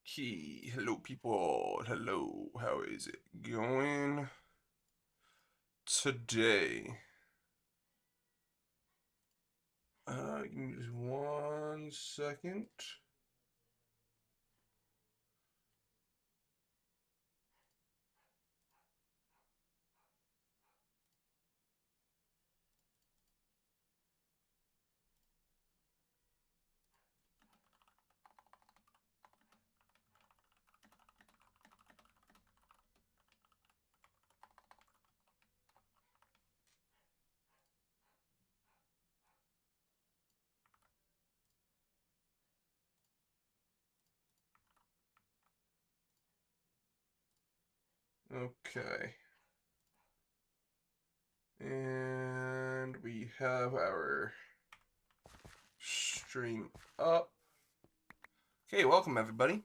Okay, hello people. Hello, how is it going today? Give me just 1 second. Okay. And we have our stream up. Okay, welcome everybody.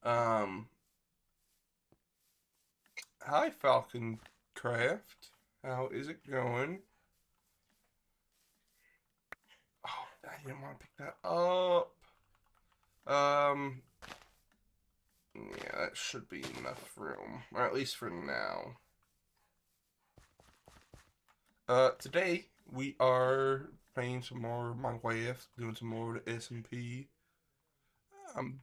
Um, Hi Falcon Craft. How is it going? Oh, I didn't want to pick that up. Um, yeah, that should be enough room, or at least for now. Today we are playing some more of my wife, doing some more of the SMP. I'm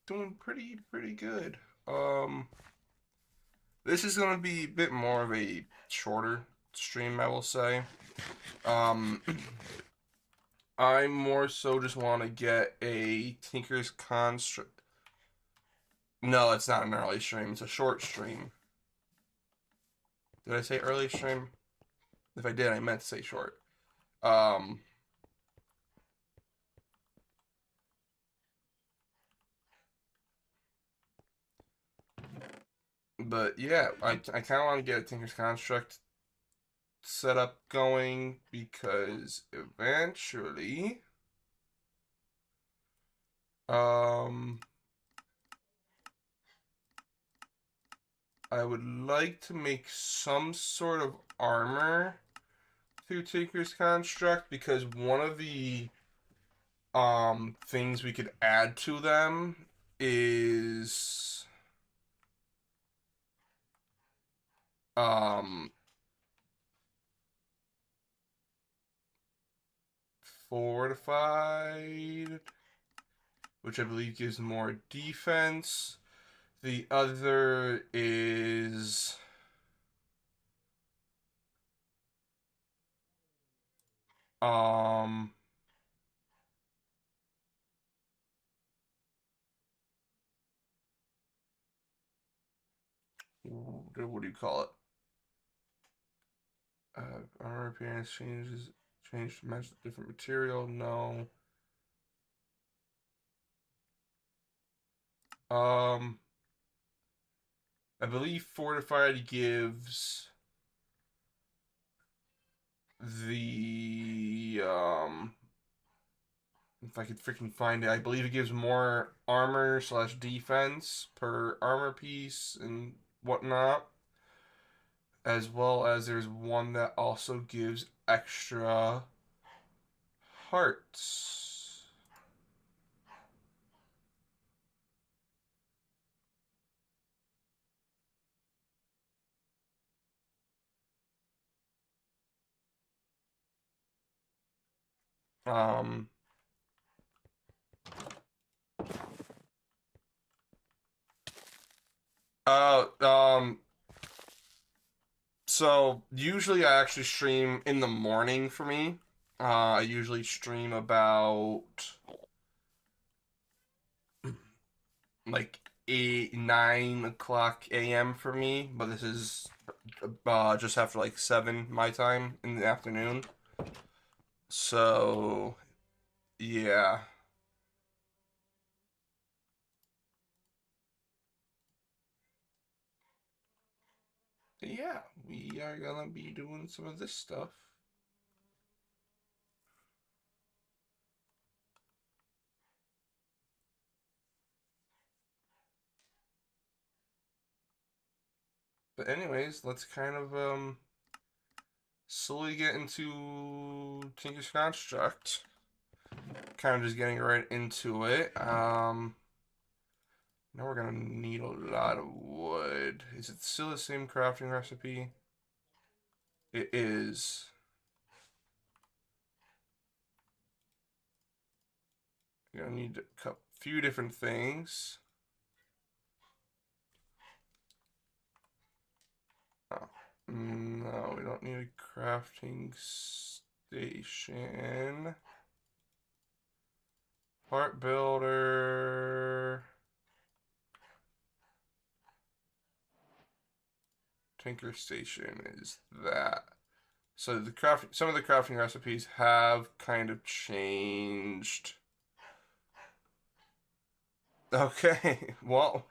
doing pretty good. Um, this is gonna be a bit more of a shorter stream, I will say. Um, I more so just want to get a Tinker's Construct. No, it's not an early stream. It's a short stream. Did I say early stream? If I did, I meant to say short. Um, but yeah, I kind of want to get a Tinker's Construct setup going because eventually, um, I would like to make some sort of armor through Tinker's Construct because one of the things we could add to them is um fortified, which I believe gives more defense. The other is um what do you call it? Armor appearance change to match the different material. No. Um, I believe fortified gives the if I could freaking find it, I believe it gives more armor slash defense per armor piece and whatnot, as well as there's one that also gives extra hearts. Um, uh, um, so usually I actually stream in the morning for me. I usually stream about like 8, 9 o'clock a.m. for me, but this is just after like 7 my time in the afternoon. So yeah, yeah, we are gonna be doing some of this stuff. But anyways, let's kind of slowly get into Tinker's Construct. Kind of just getting right into it. Now we're gonna need a lot of wood. Is it still the same crafting recipe? It is. You're gonna need to cut a few different things. Oh, no, we don't need a crafting station. Part builder. Tinker station is that. So some of the crafting recipes have kind of changed. Okay, well,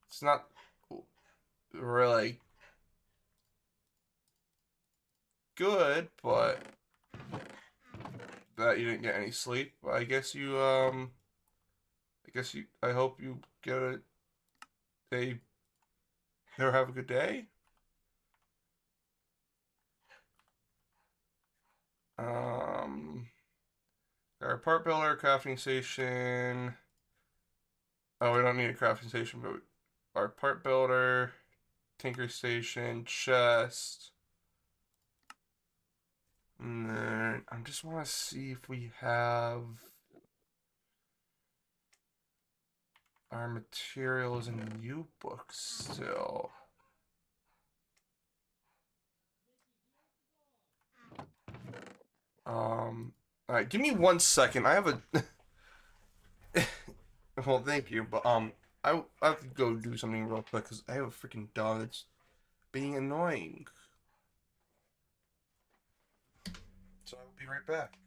it's not really good, but that you didn't get any sleep. I hope you get a day or have a good day. Our part builder, crafting station. Oh, we don't need a crafting station, but our part builder, tinker station, chest. And then I just want to see if we have our materials in the U book still. All right, give me 1 second. I have a well, thank you, but I have to go do something real quick because I have a freaking dog that's being annoying. So I will be right back.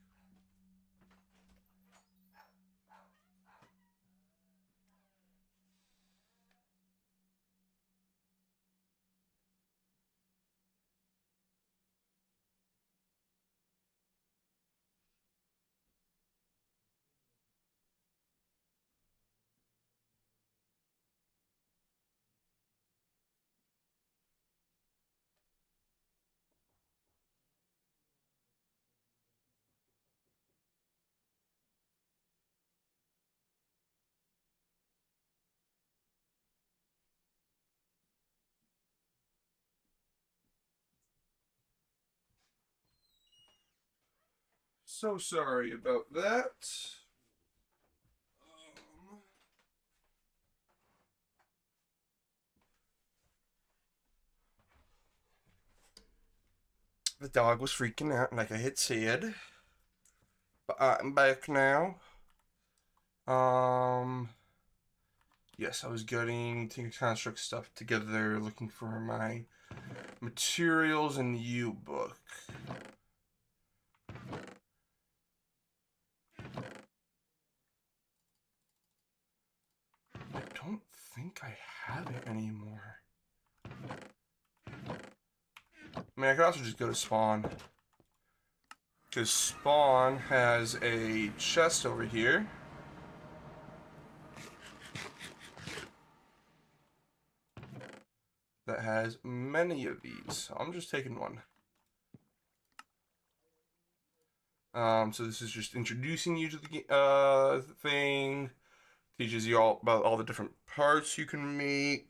So sorry about that. The dog was freaking out, like I had said. But I'm back now. Um, yes, I was getting Tinker Construct stuff together, looking for my materials in the U book. I don't think I have it anymore. I mean, I could also just go to Spawn. Because Spawn has a chest over here. That has many of these. So I'm just taking one. So this is just introducing you to the thing. Teaches you all about all the different parts you can make.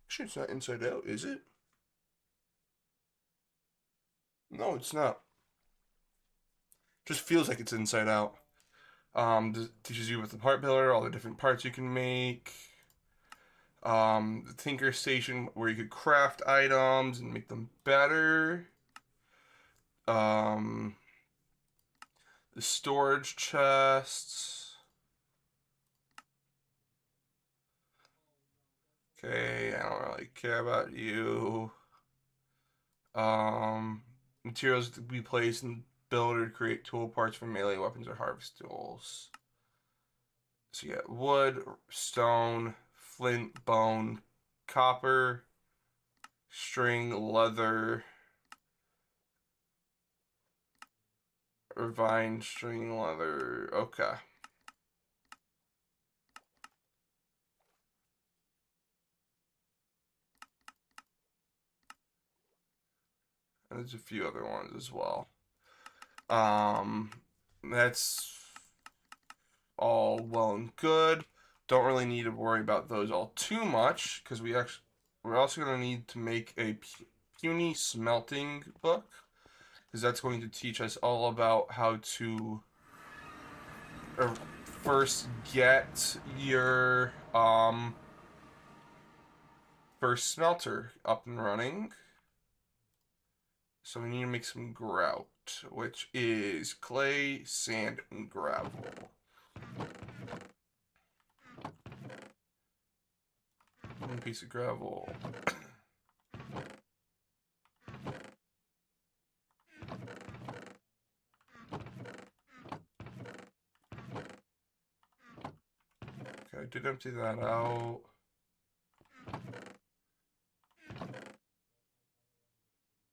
Actually, it's not inside out, is it? No, it's not. Just feels like it's inside out. Teaches you with the part builder, all the different parts you can make. The Tinker Station where you could craft items and make them better. The storage chests. Okay, I don't really care about you. Materials to be placed in builder to create tool parts for melee weapons or harvest tools. So you got wood, stone, flint, bone, copper, string, leather, or vine, string, leather. Okay. And there's a few other ones as well. That's all well and good. Don't really need to worry about those all too much because we're also going to need to make a puny smelting book because that's going to teach us all about how to first get your first smelter up and running. So we need to make some grout, which is clay, sand, and gravel. One piece of gravel. Okay, I did empty that out.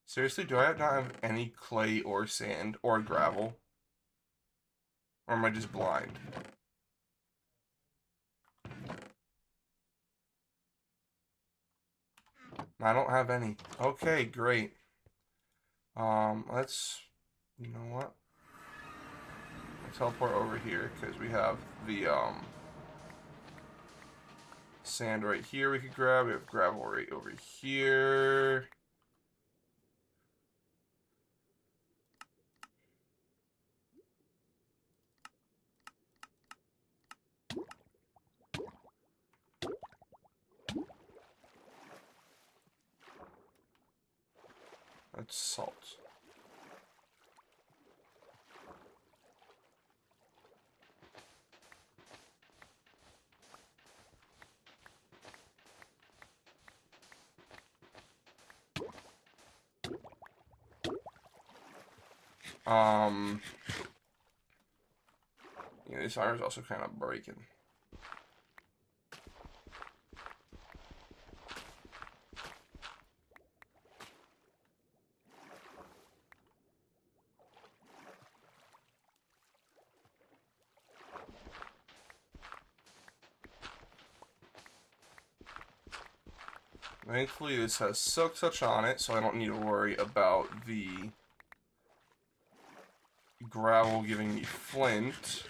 Seriously, do I not have any clay or sand or gravel? Or am I just blind? I don't have any. Okay, great. Let's, you know what? Let's teleport over here because we have the, sand right here we could grab. We have gravel right over here. That's salt. Yeah, this iron's also kind of breaking. Thankfully, this has Silk Touch on it, so I don't need to worry about the gravel giving me flint.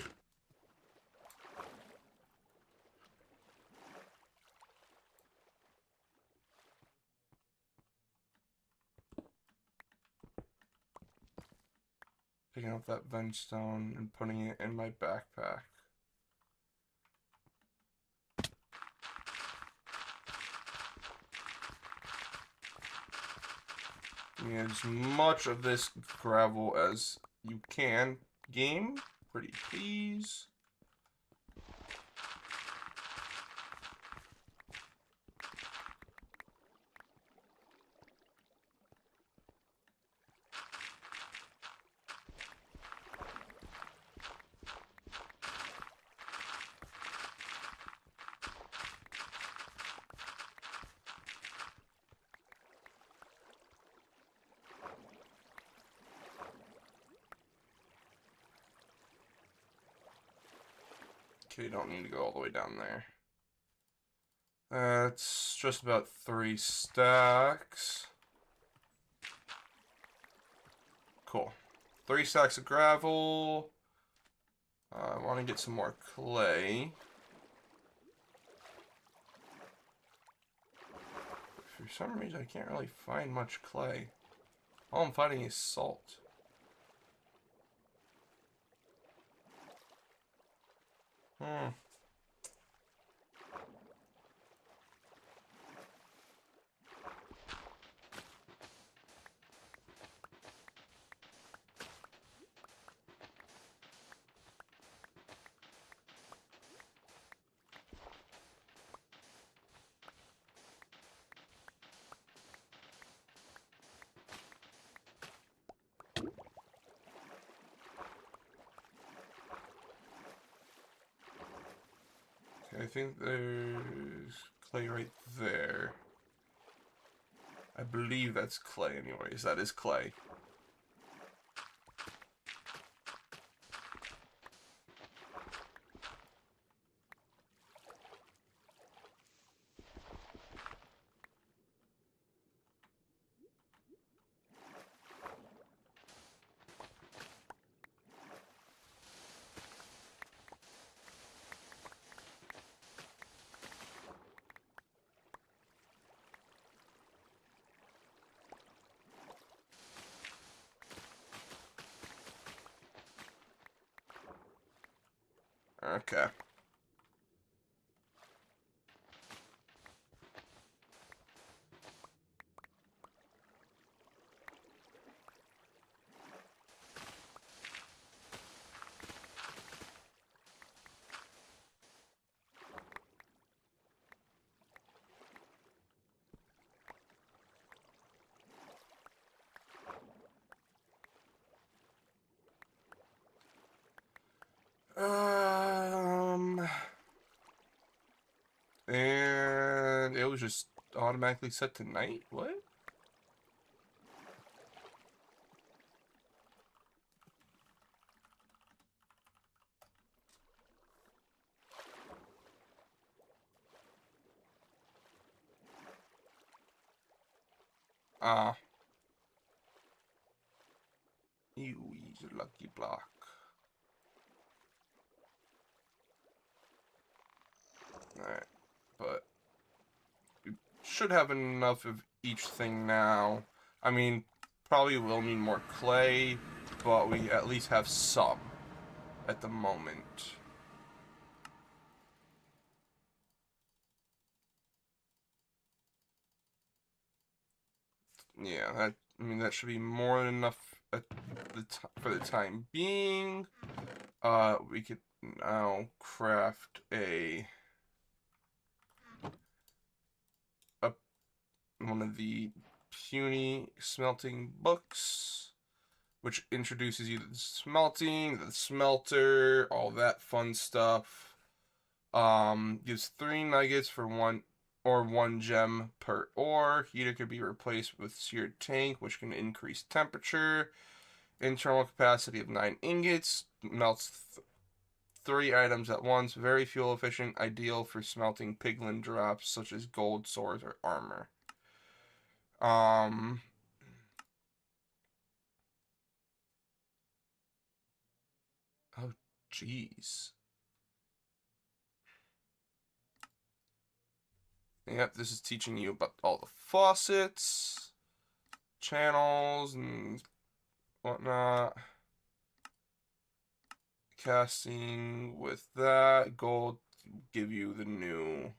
Picking up that ventstone and putting it in my backpack. Need as much of this gravel as you can. Game, pretty please. Okay, don't need to go all the way down there. That's just about 3 stacks. Cool. 3 stacks of gravel. I want to get some more clay. For some reason, I can't really find much clay. All I'm finding is salt. I think there's clay right there. I believe that's clay anyways. That is clay. Okay. And it was just automatically set to night? What? Ah. You use a lucky block. Alright. But we should have enough of each thing now. I mean, probably will need more clay, but we at least have some at the moment. Yeah, I mean that should be more than enough at for the time being. We could now craft a one of the puny smelting books, which introduces you to the smelting, the smelter, all that fun stuff. Gives 3 nuggets for one gem per ore. Heater could be replaced with seared tank, which can increase temperature. Internal capacity of 9 ingots. Melts 3 items at once. Very fuel efficient. Ideal for smelting piglin drops such as gold, swords, or armor. Oh, jeez. Yep, this is teaching you about all the faucets, channels, and whatnot. Casting with that. Gold give you the new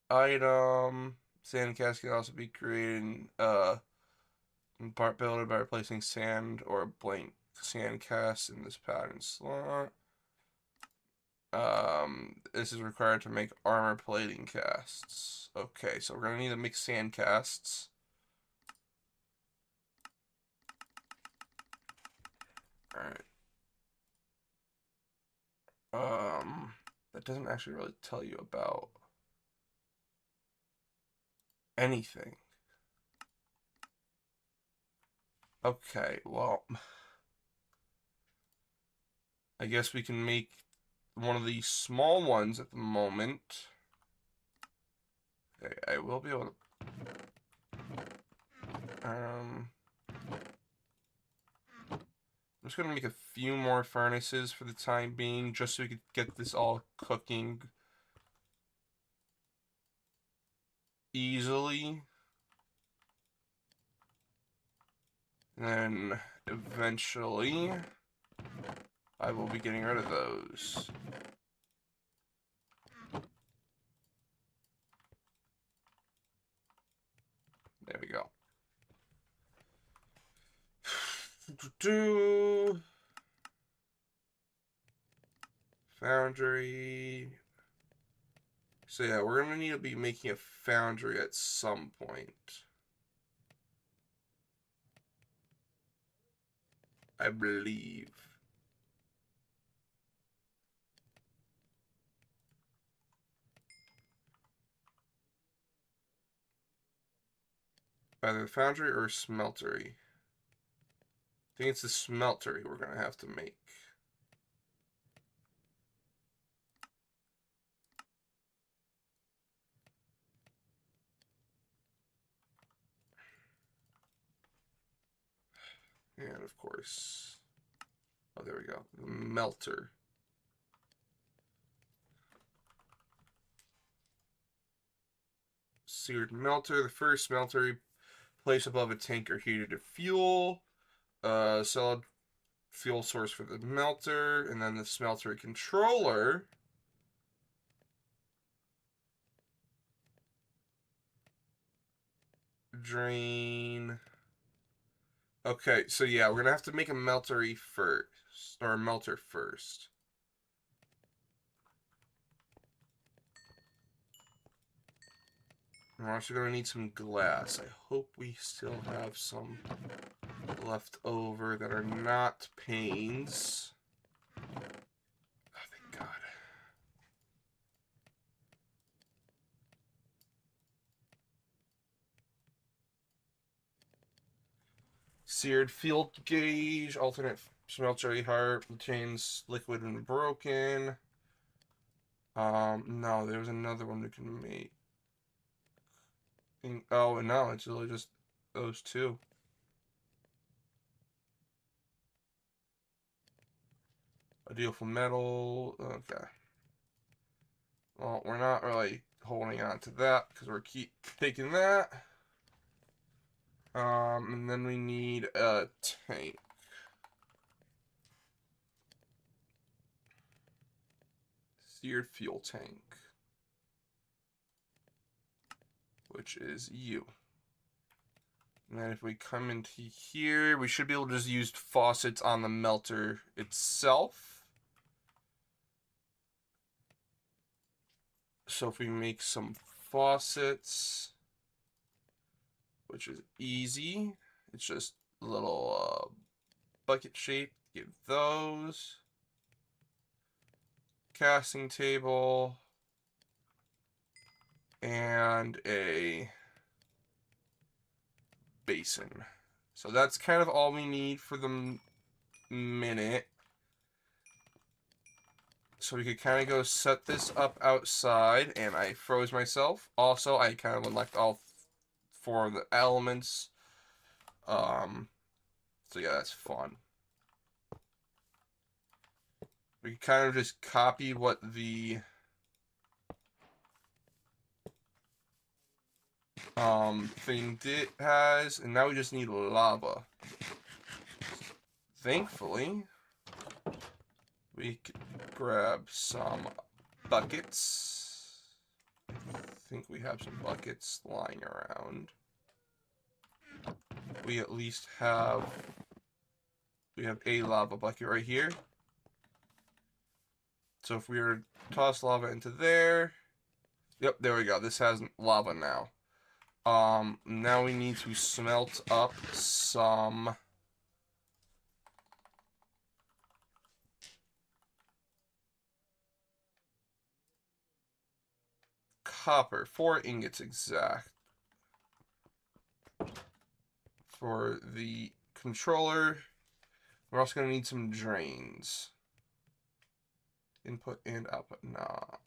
item. Sand cast can also be created in part builder by replacing sand or a blank sand cast in this pattern slot. This is required to make armor plating casts. Okay, so we're gonna need to make sand casts. Alright. That doesn't actually really tell you about anything. Okay, well, I guess we can make one of these small ones at the moment. Okay, I will be able to I'm just gonna make a few more furnaces for the time being, just so we could get this all cooking easily. And then eventually I will be getting rid of those. There we go. Foundry. So yeah, we're gonna need to be making a foundry at some point, I believe. Either foundry or smeltery. I think it's the smeltery we're gonna have to make. And of course, oh, there we go. The melter. Seared melter. The first smelter, place above a tank or heater to fuel. Solid fuel source for the melter, and then the smeltery controller. Drain. Okay, so yeah, we're gonna have to make a meltery first, or a melter first. We're also gonna need some glass. I hope we still have some left over that are not panes. Oh, thank God. Seared field gauge, alternate smeltery heart, contains liquid and broken. No, there's another one we can make. Oh, no, it's really just those two. A deal for metal. Okay. Well, we're not really holding on to that because we're keep taking that. And then we need a tank. Seared fuel tank. Which is you. And then if we come into here, we should be able to just use faucets on the melter itself. So if we make some faucets, which is easy, it's just a little bucket shape, give those. Casting table. And a basin. So that's kind of all we need for the minute. So we could kind of go set this up outside, and I froze myself. Also, I kind of unlocked all four of the elements. So yeah, that's fun. We can kind of just copy what the thing has, and now we just need lava. Thankfully, we could grab some buckets. I think we have some buckets lying around. We at least have... We have a lava bucket right here. So if we were to toss lava into there... Yep, there we go. This has lava now. Now we need to smelt up some... copper. 4 ingots exact. For the controller. We're also going to need some drains. Input and output. Nah.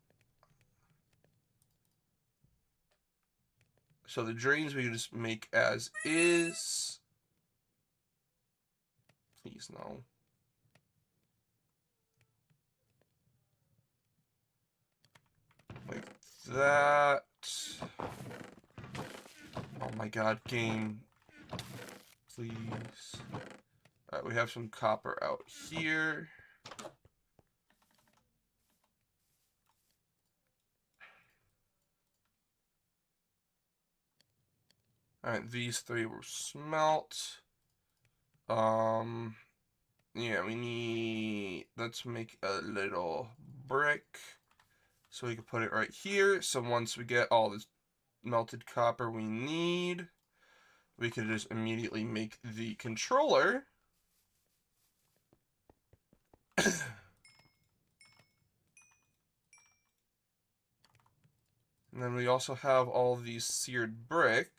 So the drains we can just make as is. Please no. Like that. Oh my God, game. Please. Alright, we have some copper out here. Alright, these 3 were smelt. Yeah, we need... Let's make a little brick. So we can put it right here. So once we get all this melted copper we need, we can just immediately make the controller. And then we also have all these seared brick.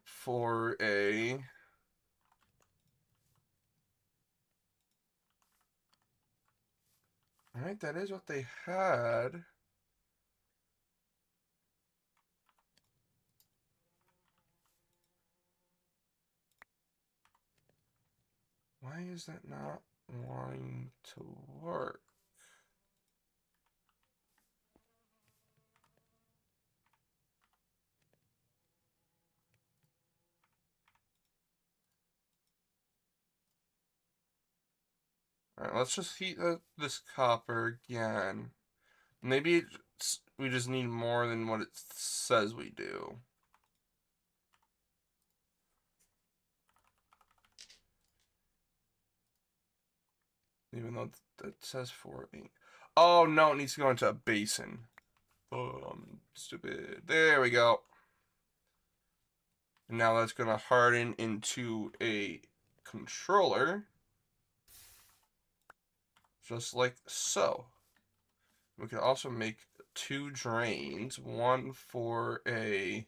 For a... Alright, that is what they had. Why is that not wanting to work? Alright, let's just heat this copper again. Maybe we just need more than what it says we do. Even though it says 4 8. Oh, no, it needs to go into a basin. Oh, I'm stupid. There we go. And now that's going to harden into a controller. Just like so. We can also make 2 drains. One for the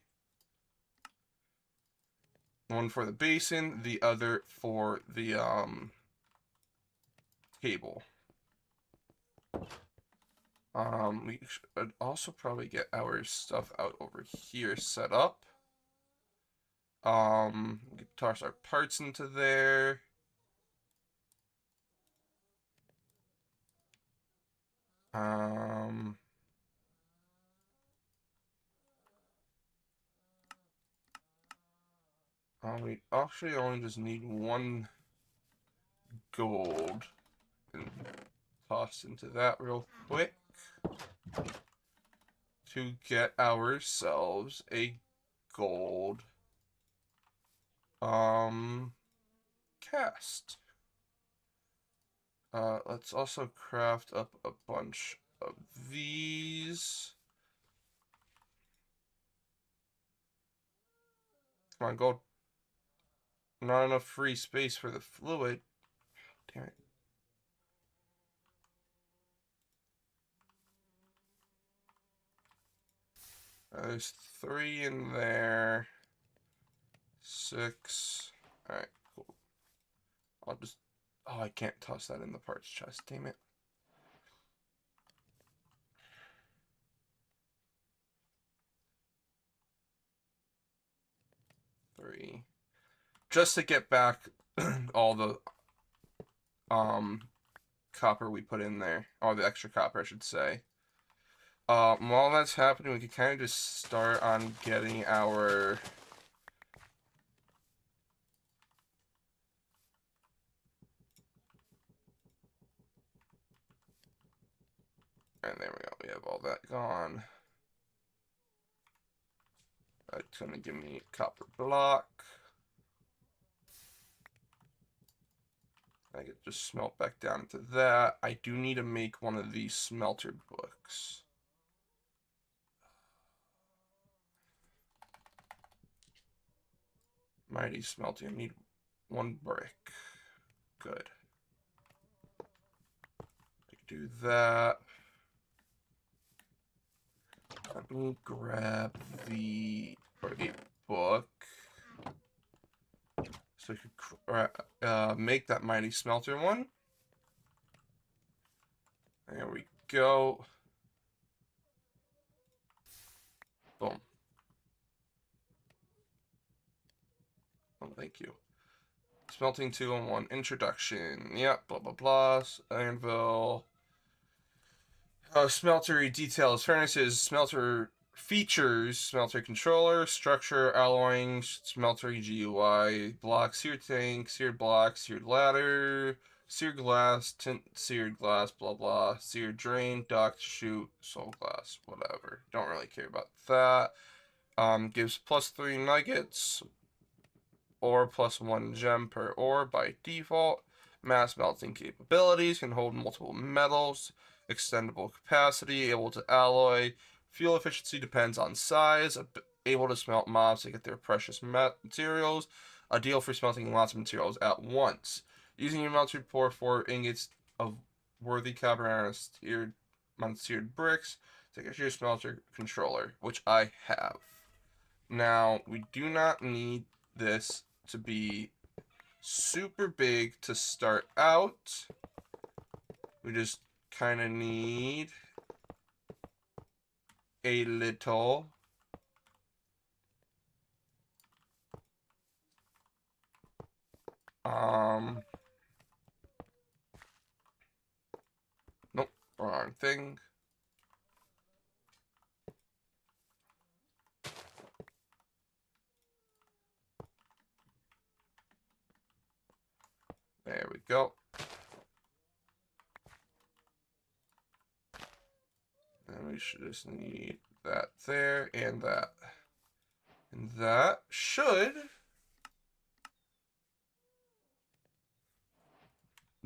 basin, the other for the cable. We should also probably get our stuff out over here set up. We can toss our parts into there. We actually only just need 1 gold and toss into that real quick to get ourselves a gold cast. Let's also craft up a bunch of these. Come on, gold. Not enough free space for the fluid. Damn it. There's 3 in there. 6. Alright, cool. I'll just... Oh, I can't toss that in the parts chest. Damn it. Three. Just to get back all the copper we put in there. All the extra copper, I should say. While that's happening, we can kind of just start on getting our... And there we go. We have all that gone. That's going to give me a copper block. I could just smelt back down into that. I do need to make one of these smelter books. Mighty smelting. I need 1 brick. Good. I can do that. Let me grab a book. So I could make that mighty smelter one. There we go. Boom. Oh, thank you. Smelting 2-in-1 introduction. Yep, blah blah blah. Anvil. Smeltery details, furnaces, smelter features, smelter controller, structure, alloying, smeltery GUI, block, seared tank, seared block, seared ladder, seared glass, tint, seared glass, blah blah, seared drain, duct, chute, soul glass, whatever. Don't really care about that. Gives +3 nuggets or +1 gem per ore by default. Mass melting capabilities, can hold multiple metals. Extendable capacity, able to alloy. Fuel efficiency depends on size. Able to smelt mobs to get their precious materials. Ideal for smelting lots of materials at once. Using your melter, pour 4 ingots of worthy copper on seared bricks to get your smelter controller, which I have. Now, we do not need this to be super big to start out. We just kind of need a little nope, wrong thing. There we go. we should just need that there and that. And that should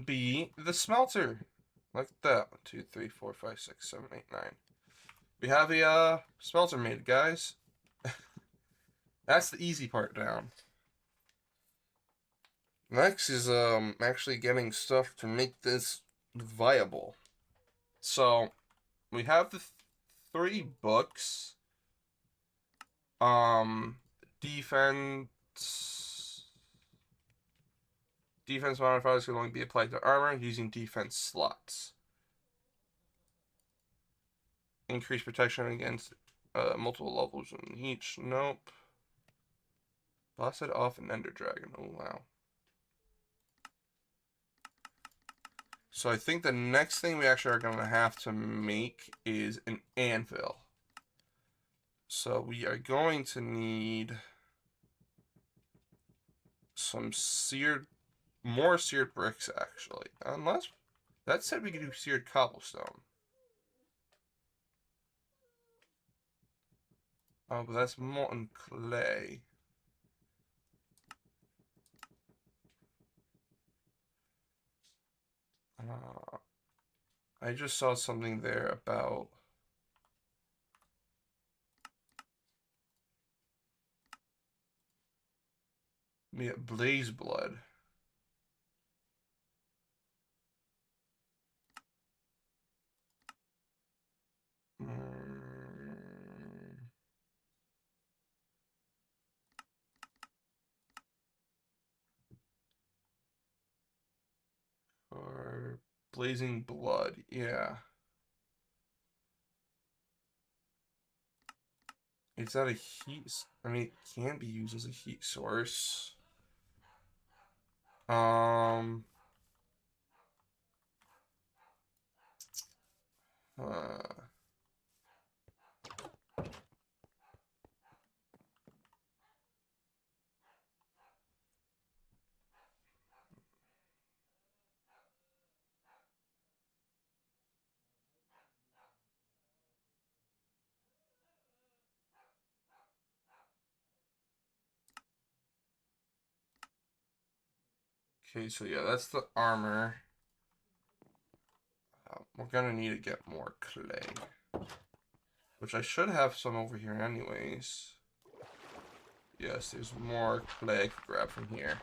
be the smelter. Like that. 1, 2, 3, 4, 5, 6, 7, 8, 9. We have a smelter made, guys. That's the easy part down. Next is actually getting stuff to make this viable. So we have the 3 books. Defense modifiers can only be applied to armor using defense slots. Increase protection against multiple levels in each. Nope. Blasted off an Ender Dragon. Oh, wow. So I think the next thing we actually are going to have to make is an anvil. So we are going to need some more seared bricks, actually. Unless, that said we could do seared cobblestone. Oh, but that's molten clay. I just saw something there about blaze blood. Or blazing blood, yeah. Is that a heat? I mean, it can be used as a heat source. Okay, so yeah, that's the armor. We're gonna need to get more clay. Which I should have some over here anyways. Yes, there's more clay I could grab from here.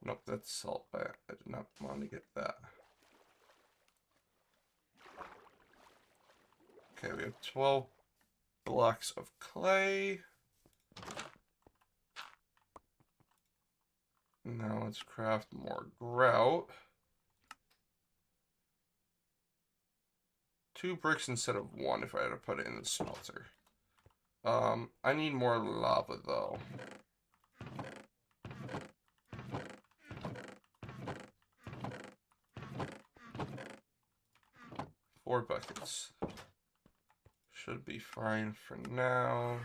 Nope, that's salt. I did not want to get that. Okay, we have 12 blocks of clay. Now let's craft more grout. 2 bricks instead of 1 if I had to put it in the smelter. I need more lava though. Four buckets. Should be fine for now.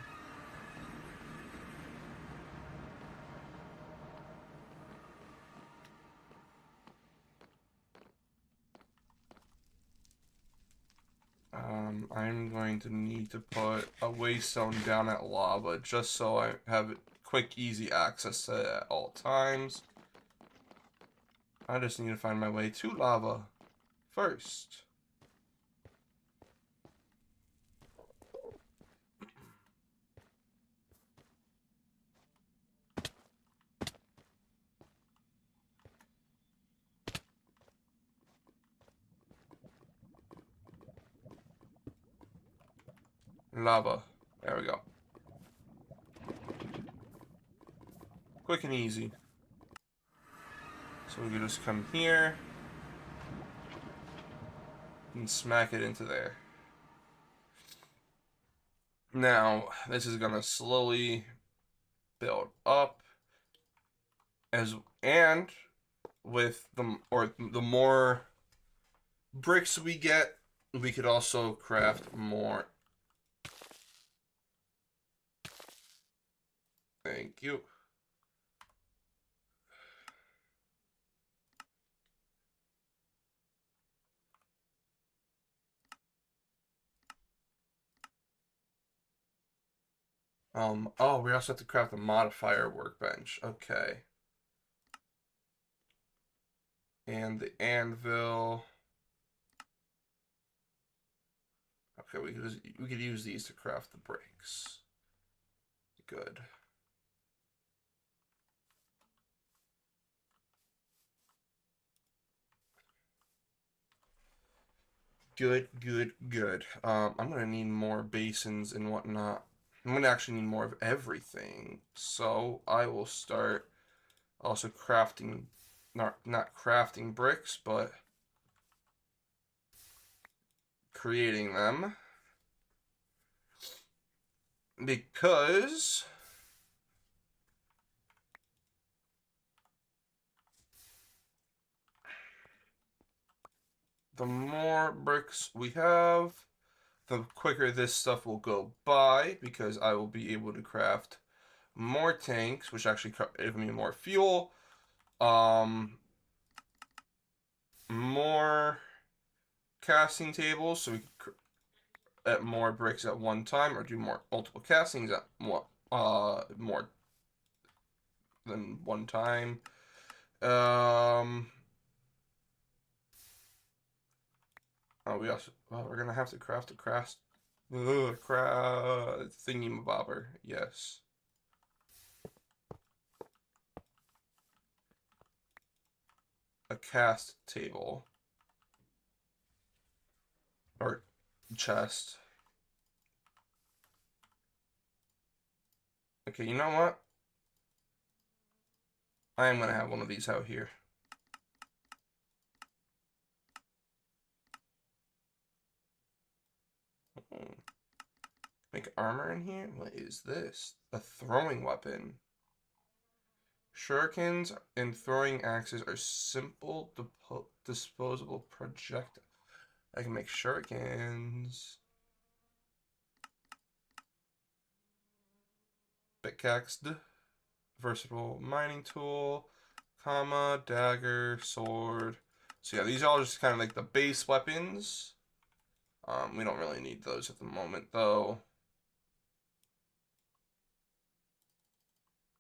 I'm going to need to put a waystone down at lava just so I have quick, easy access to it at all times. I just need to find my way to lava first. Lava. There we go. Quick and easy. So we can just come here and smack it into there. Now, this is gonna slowly build up and with the more bricks we get, we could also craft more Thank you. Oh, we also have to craft a modifier workbench. Okay. And the anvil. Okay, we could use these to craft the bricks. Good. Good, good, good. I'm gonna need more basins and whatnot. I'm gonna actually need more of everything. So I will start also crafting, not crafting bricks, but creating them. Because the more bricks we have, the quicker this stuff will go by, because I will be able to craft more tanks, which actually give me more fuel, more casting tables, so we can at more bricks at one time, or do multiple castings at more than one time. Oh, we're gonna have to craft a thingy mabobber. Yes. A cast table. Or chest. Okay, you know what? I am gonna have one of these out here. Make armor in here? What is this? A throwing weapon. Shurikens and throwing axes are simple disposable projectiles. I can make shurikens. Pickaxe. Versatile mining tool. Comma. Dagger. Sword. So yeah, these are all just kind of like the base weapons. We don't really need those at the moment, though.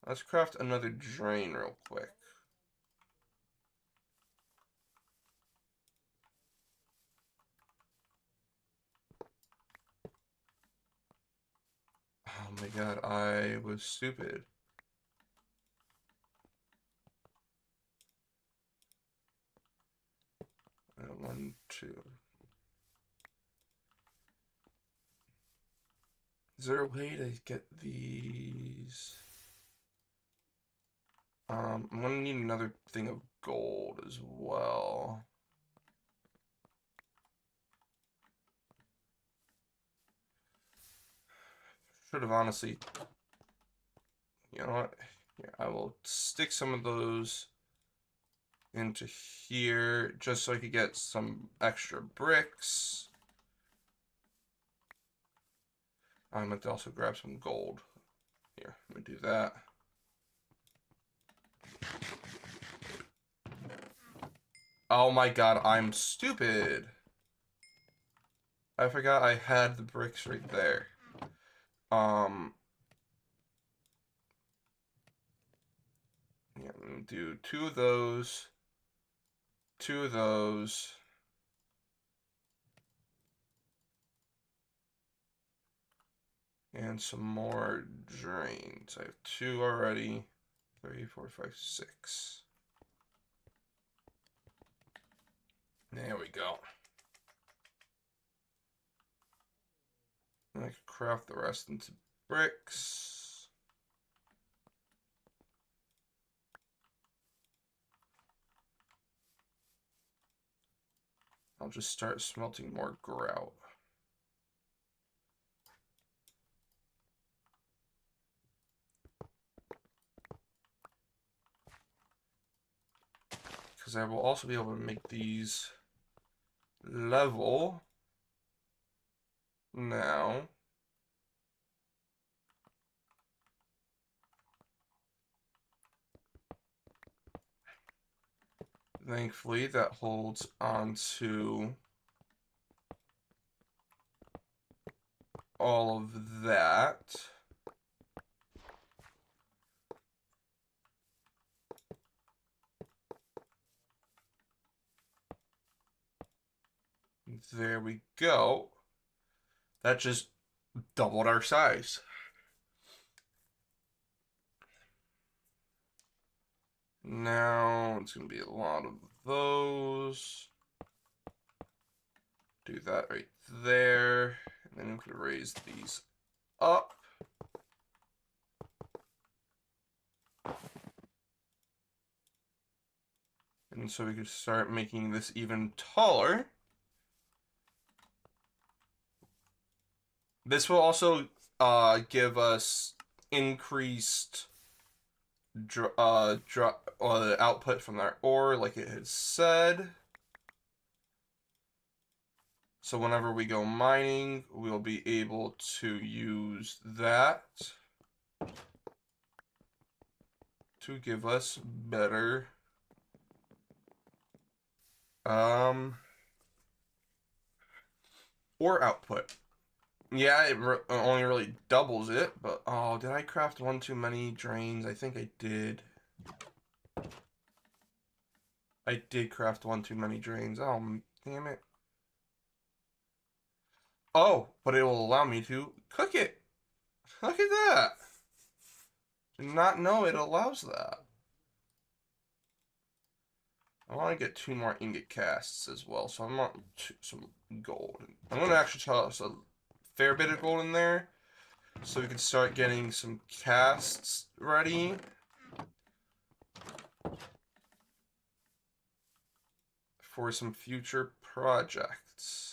Let's craft another drain real quick. Oh my god, I was stupid. One, two. Is there a way to get these? I'm gonna need another thing of gold as well. Should have honestly, you know what? Here, I will stick some of those into here just so I could get some extra bricks. I'm going to also grab some gold. Here, let me do that. Oh my god, I'm stupid. I forgot I had the bricks right there. Yeah, let me do two of those. Two of those. And some more drains. I have two already. 3, 4, 5, 6. There we go. And I can craft the rest into bricks. I'll just start smelting more grout. Because I will also be able to make these level now. Thankfully, that holds onto all of that. There we go. That just doubled our size. Now it's going to be a lot of those. Do that right there. And then we could raise these up. And so we could start making this even taller. This will also give us increased output from our ore, like it had said. So whenever we go mining, we'll be able to use that to give us better ore output. Yeah, it only really doubles it, but oh, did I craft one too many drains? I think I did. I did craft one too many drains. Oh, damn it. Oh, but it will allow me to cook it. Look at that. Did not know it allows that. I want to get 2 more ingot casts as well, so I want some gold. I'm going to actually toss a fair bit of gold in there, so we can start getting some casts ready. For some future projects.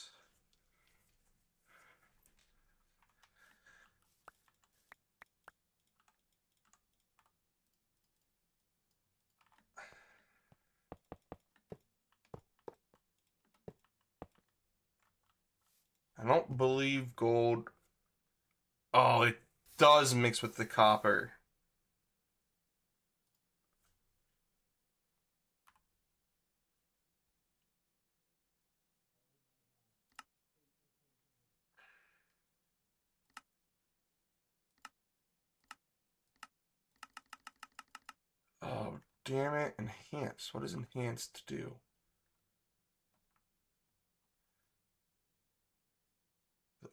I don't believe gold. Oh, it does mix with the copper. Oh, damn it. Enhance. What does enhanced do?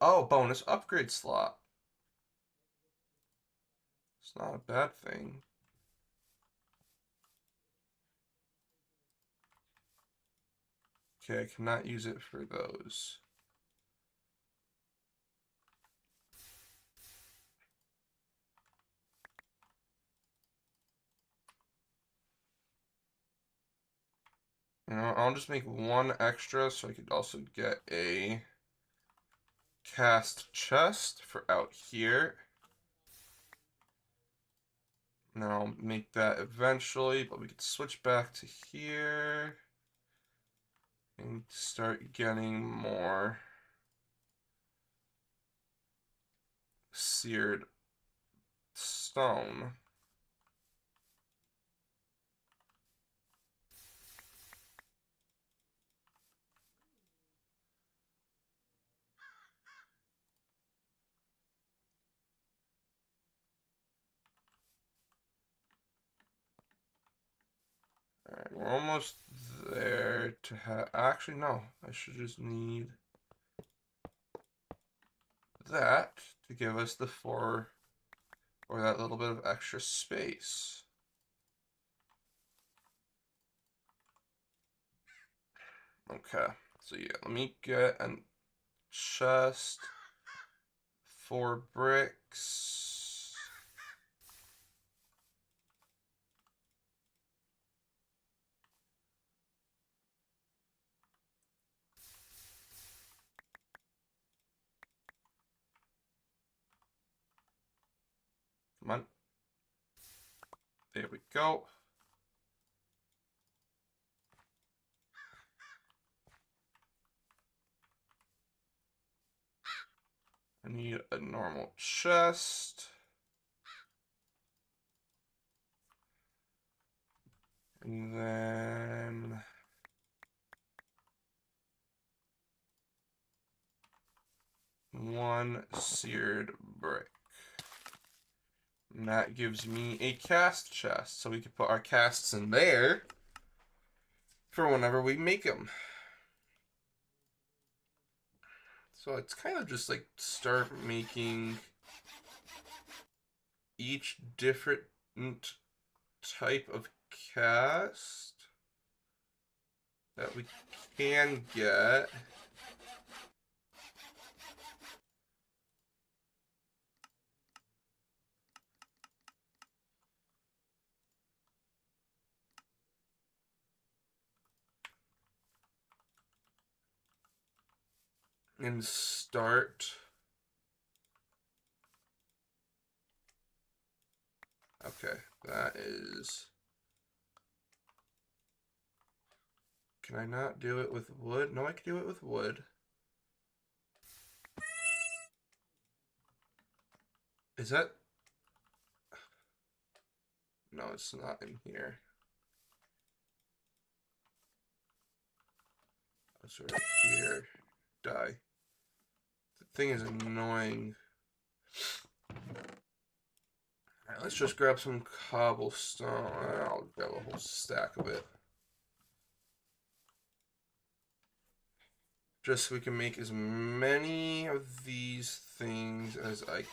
Oh, bonus upgrade slot. It's not a bad thing. Okay, I cannot use it for those. You know, I'll just make 1 extra so I could also get a cast chest for out here. Now I'll make that eventually, but we could switch back to here and start getting more seared stone. Alright, we're almost there to have. Actually, no, I should just need that to give us the 4 or that little bit of extra space. Okay, so yeah, let me get a chest, 4 bricks. Come on. There we go. I need a normal chest. And then 1 seared brick. And that gives me a cast chest, so we can put our casts in there for whenever we make them. So it's kind of just like start making each different type of cast that we can get. And start. Okay, that is. Can I not do it with wood? No, I can do it with wood. Is that? No, it's not in here. It's right here. Die. The thing is annoying. Alright, let's just grab some cobblestone. I'll grab a whole stack of it. Just so we can make as many of these things as I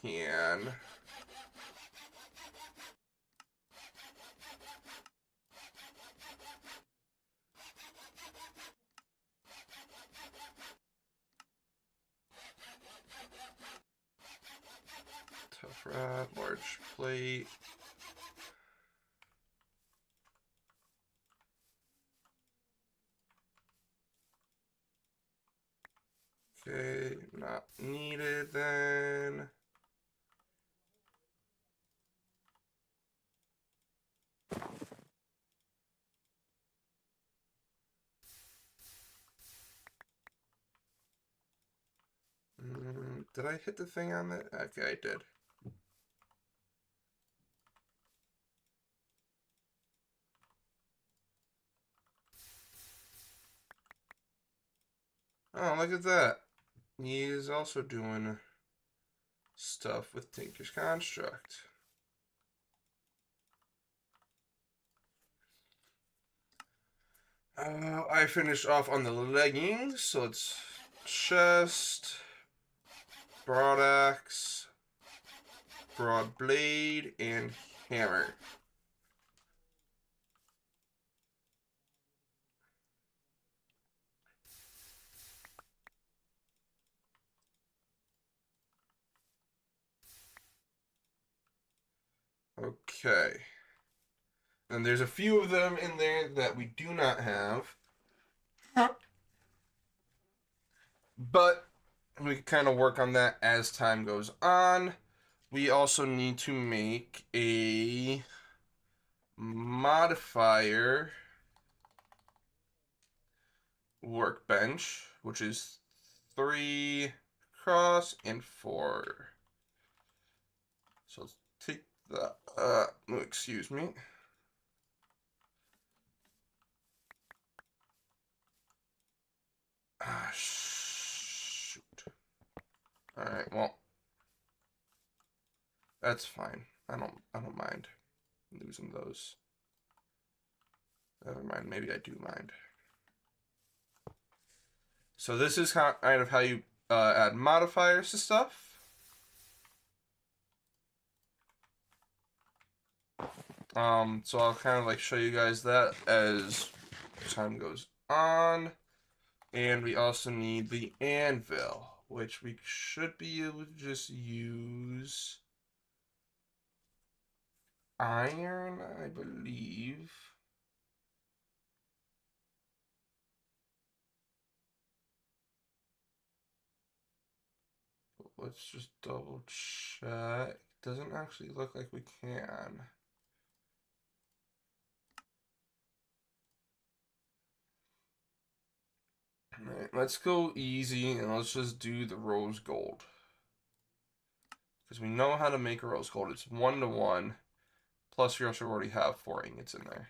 can. Tough rod, large plate. Okay, not needed then. Did I hit the thing on that? Okay, I did. Oh, look at that. He is also doing stuff with Tinker's Construct. I finished off on the leggings, so it's chest, broad axe, broad blade, and hammer. Okay. And there's a few of them in there that we do not have. But we can kind of work on that as time goes on. We also need to make a modifier workbench, which is 3 across and 4. So let's take the, excuse me. Ah, shoot. Alright, well. That's fine. I don't mind losing those. Never mind, maybe I do mind. So this is kind of how you add modifiers to stuff. So I'll kind of like show you guys that as time goes on. And we also need the anvil, which we should be able to just use iron, I believe. Let's just double check. Doesn't actually look like we can. Alright, let's go easy and let's just do the rose gold. Because we know how to make a rose gold. It's 1-to-1. Plus we also already have 4 ingots in there.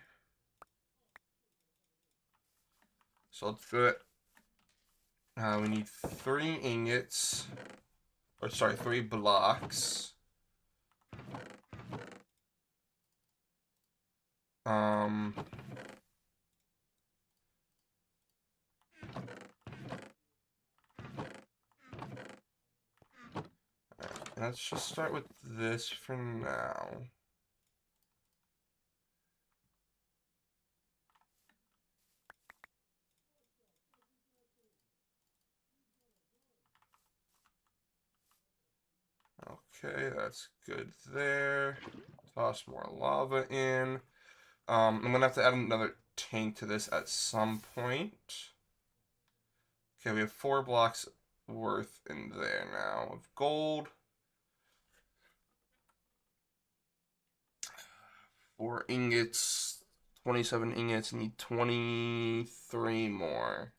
So let's do it. We need 3 ingots. Or sorry, 3 blocks. Um, let's just start with this for now. Okay, that's good there. Toss more lava in. I'm gonna have to add another tank to this at some point. Okay, we have 4 blocks worth in there now of gold. 4 ingots, 27 ingots, need 23 more.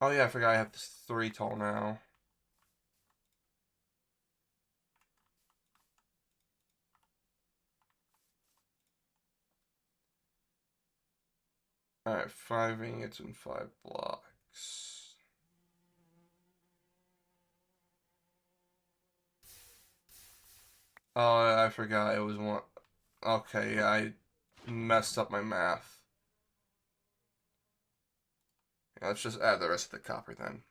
Oh yeah, I forgot I have this 3 tall now. Alright, 5 ingots and 5 blocks. Oh, I forgot it was one. Okay, yeah, I messed up my math. Yeah, let's just add the rest of the copper then.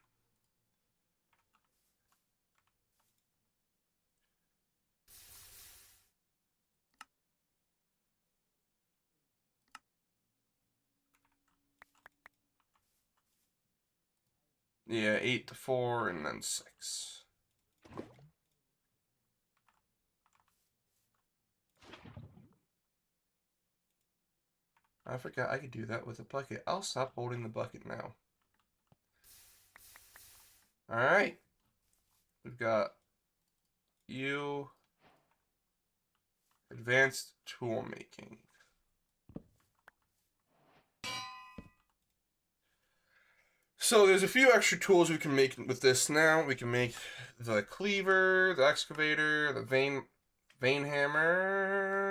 Yeah, 8 to 4 and then 6. I forgot I could do that with a bucket. I'll stop holding the bucket now. Alright. We've got you. Advanced tool making. So there's a few extra tools we can make with this now. We can make the cleaver, the excavator, the vein hammer.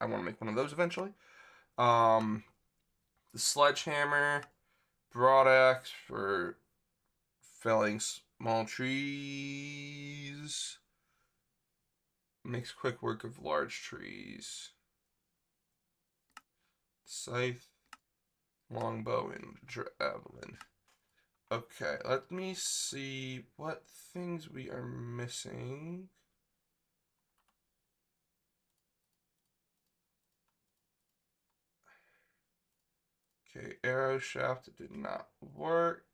I want to make one of those eventually. The sledgehammer, broadaxe for felling small trees. Makes quick work of large trees. Scythe, longbow, and javelin. Okay, let me see what things we are missing. Okay, arrow shaft did not work.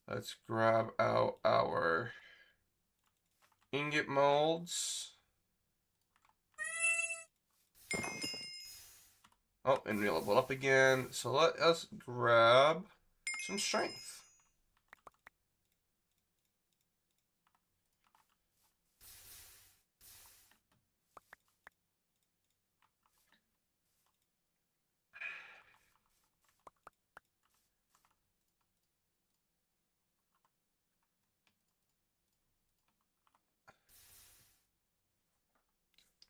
Let's grab out our ingot molds. Oh, and we level up again. So let us grab some strength.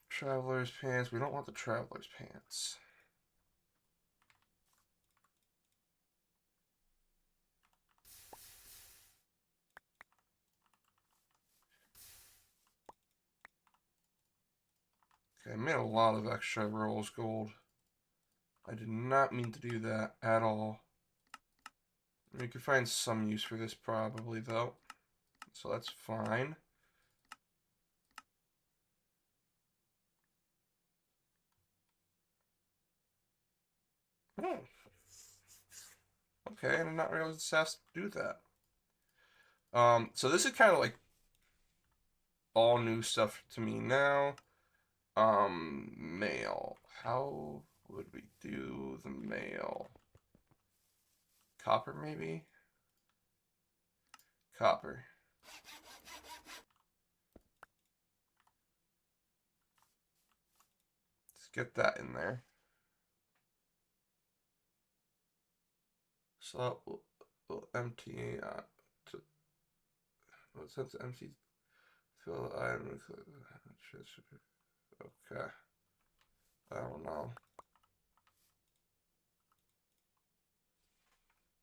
Traveler's pants. We don't want the traveler's pants. Okay, I made a lot of extra rolls gold. I did not mean to do that at all. We could find some use for this probably though. So that's fine. Oh. Okay, I did not realize this has to do that. So this is kind of like all new stuff to me now. Mail. How would we do the mail? Copper, maybe? Copper. Let's get that in there. So We'll empty to since empty fill item. Okay. I don't know.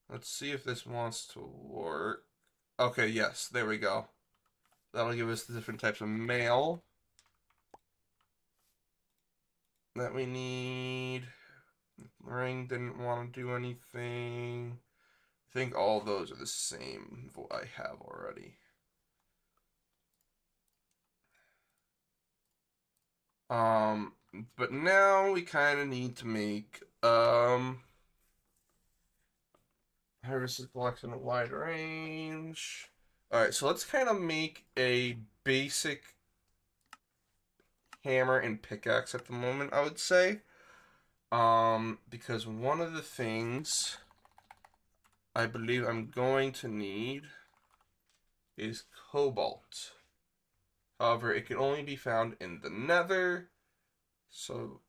Let's see if this wants to work. Okay, yes, there we go. That'll give us the different types of mail that we need. Ring didn't want to do anything. I think all those are the same what I have already. But now we kind of need to make harvest collection of wide range. All right, so let's kind of make a basic hammer and pickaxe at the moment, I would say. Because one of the things I believe I'm going to need is cobalt. However, it can only be found in the nether, so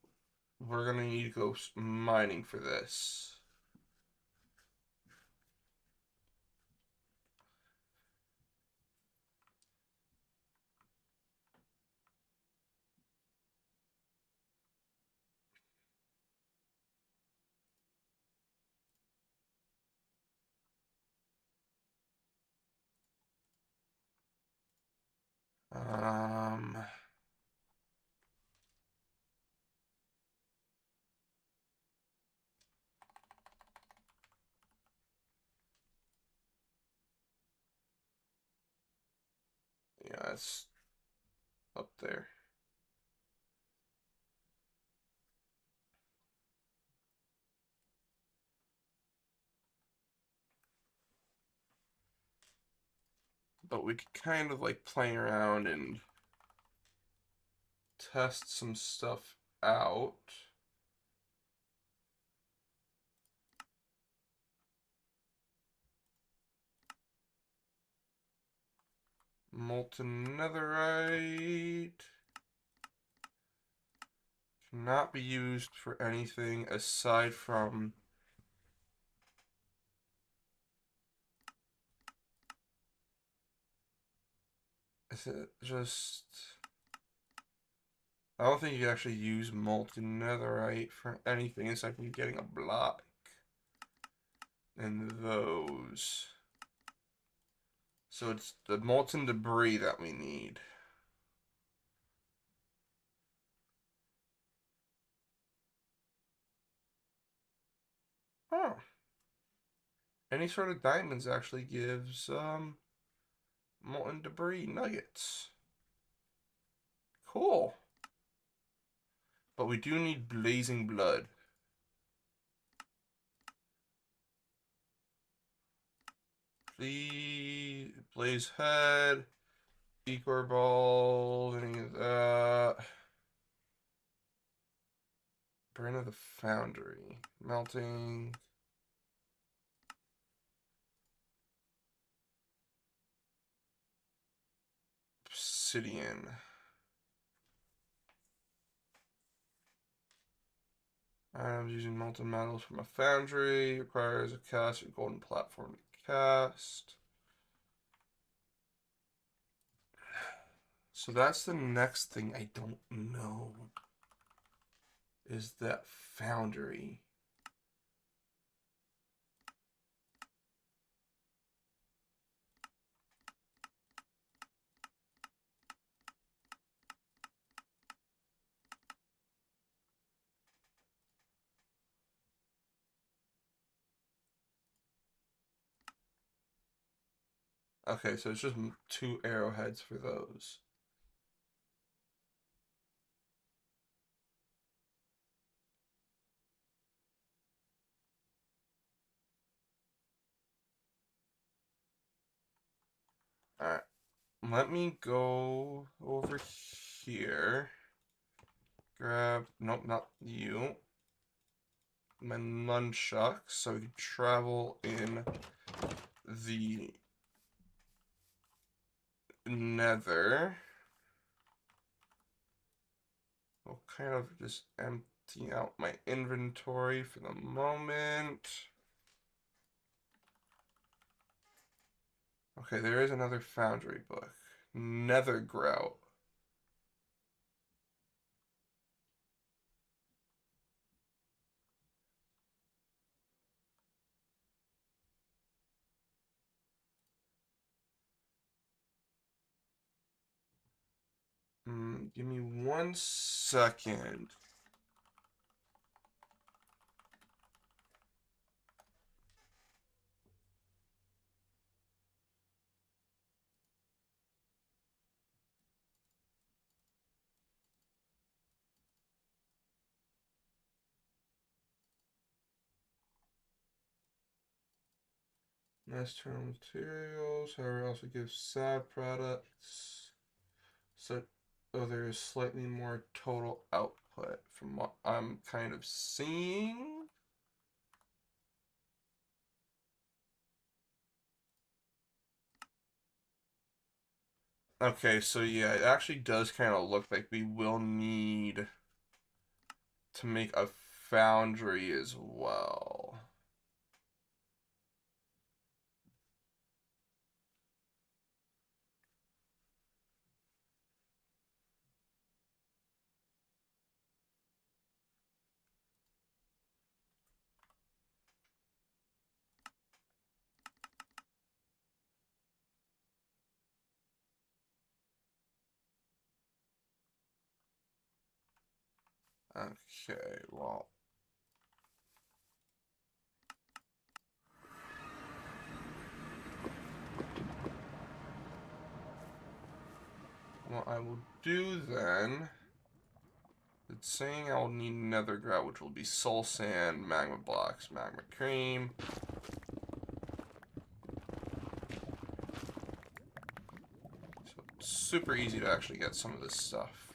we're gonna need to go mining for this. Um, yeah, it's up there. But we could kind of like play around and test some stuff out. Molten netherite cannot be used for anything aside from is it just I don't think you can actually use molten netherite for anything aside from getting a block in those. So it's the molten debris that we need. Oh. Any sort of diamonds actually gives molten debris nuggets. Cool. But we do need blazing blood. Please, blaze head, decor ball, any of that. Burn of the foundry, melting. Obsidian. I'm using molten metals from a foundry. Requires a cast or golden platform to cast. So that's the next thing I don't know. Is that foundry. Okay, so it's just 2 arrowheads for those. Alright. Let me go over here. Grab, nope, not you. My nunchucks, so we can travel in the nether. I'll kind of just empty out my inventory for the moment. Okay, there is another foundry book. Nether grout. Give me 1 second. Nice term materials. However, also gives sad products. So, oh, there is slightly more total output from what I'm kind of seeing. Okay, so yeah, it actually does kind of look like we will need to make a foundry as well. Okay, well. What I will do then, it's saying I'll need nether grout, which will be soul sand, magma blocks, magma cream. So it's super easy to actually get some of this stuff.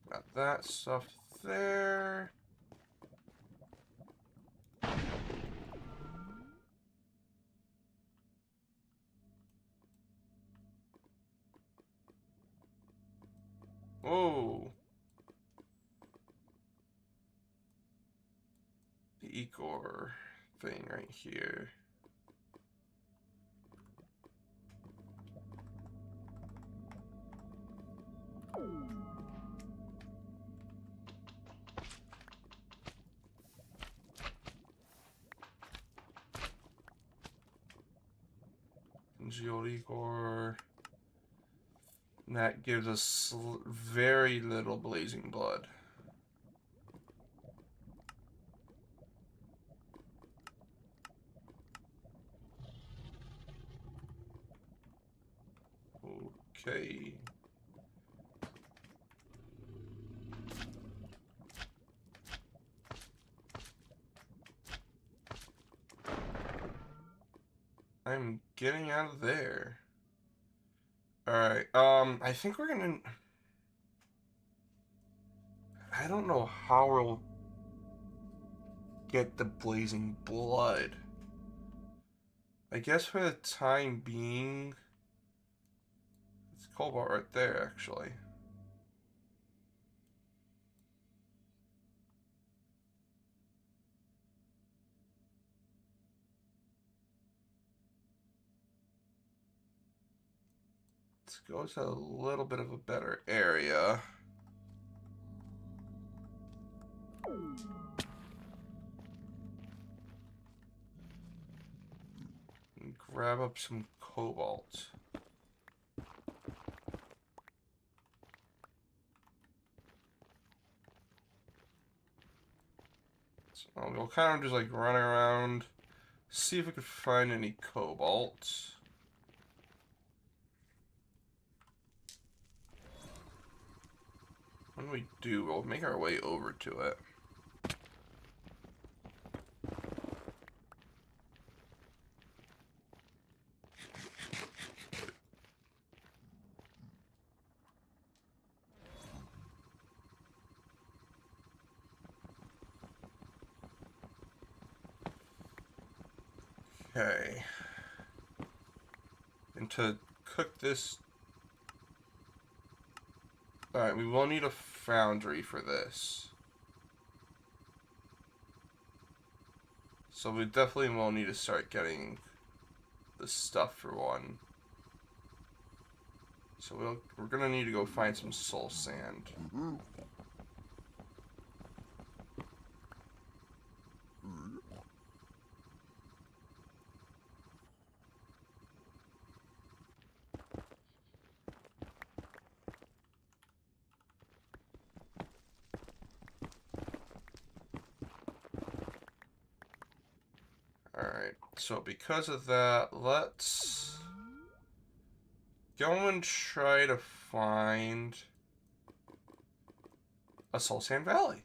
Got that stuff there. Oh, the Ecor thing right here. Congealed Ecor. That gives us very little blazing blood. Okay. I'm getting out of there. Alright, I think we're gonna... I don't know how we'll get the blazing blood. I guess for the time being... It's cobalt right there, actually. Let's go to a little bit of a better area. And grab up some cobalt. So we'll kind of just like run around, see if we could find any cobalt. When we do, we'll make our way over to it. Okay. And to cook this Alright, we will need a foundry for this. So we definitely will need to start getting the stuff for one. So we're gonna need to go find some soul sand. Alright, so because of that, let's go and try to find a Soul Sand Valley.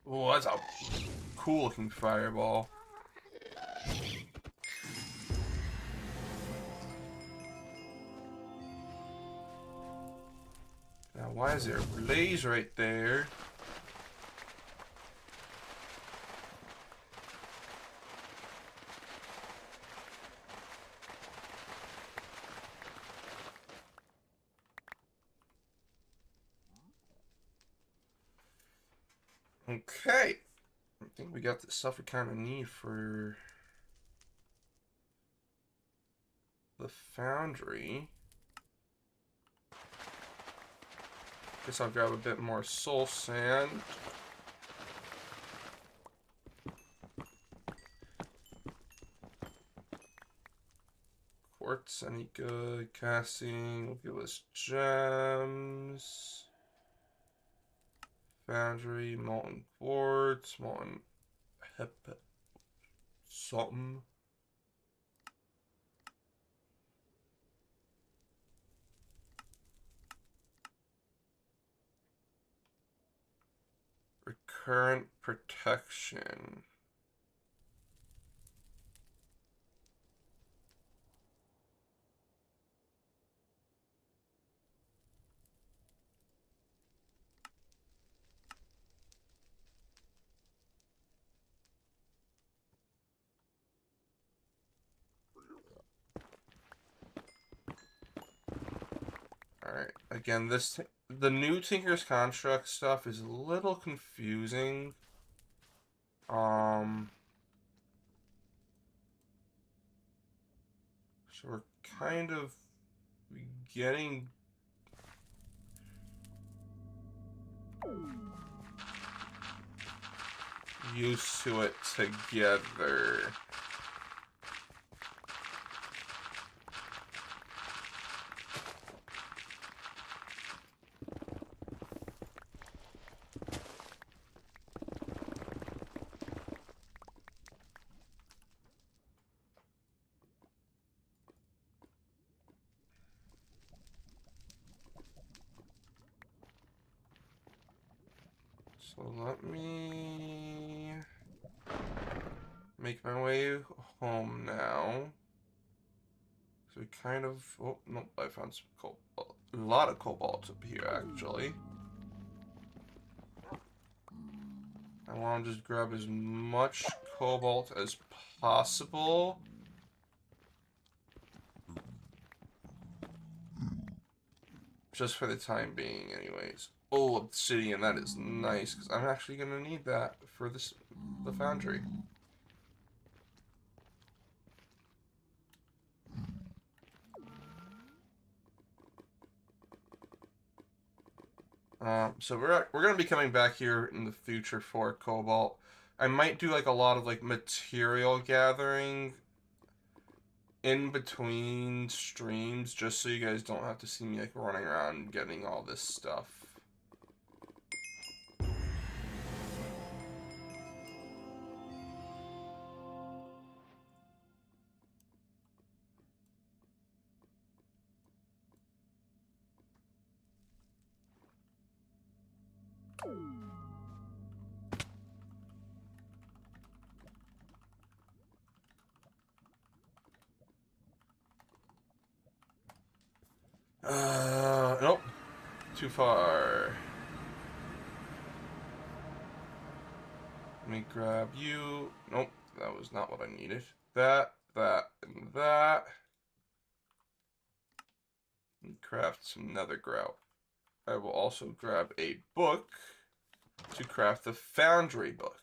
Oh, that's a cool looking fireball. Now, why is there a blaze right there? Okay. I think we got the stuff we kind of need for the foundry. Guess I'll grab a bit more soul sand. Quartz, any good? Casting will give us gems. Foundry, molten quartz, molten something. Recurrent protection. Alright, again, the new Tinker's Construct stuff is a little confusing. So we're kind of getting used to it together. So let me make my way home now. So we kind of, oh, nope, I found some cobalt. A lot of cobalt up here, actually. I want to just grab as much cobalt as possible. Just for the time being, anyways. Oh, obsidian, that is nice, because I'm actually going to need that for the foundry. So we're going to be coming back here in the future for cobalt. I might do like a lot of like material gathering in between streams, just so you guys don't have to see me like running around getting all this stuff. Nope. too far. Let me grab you. Nope, that was not what I needed. That, and that. And craft some nether grout. I will also grab a book to craft the foundry book.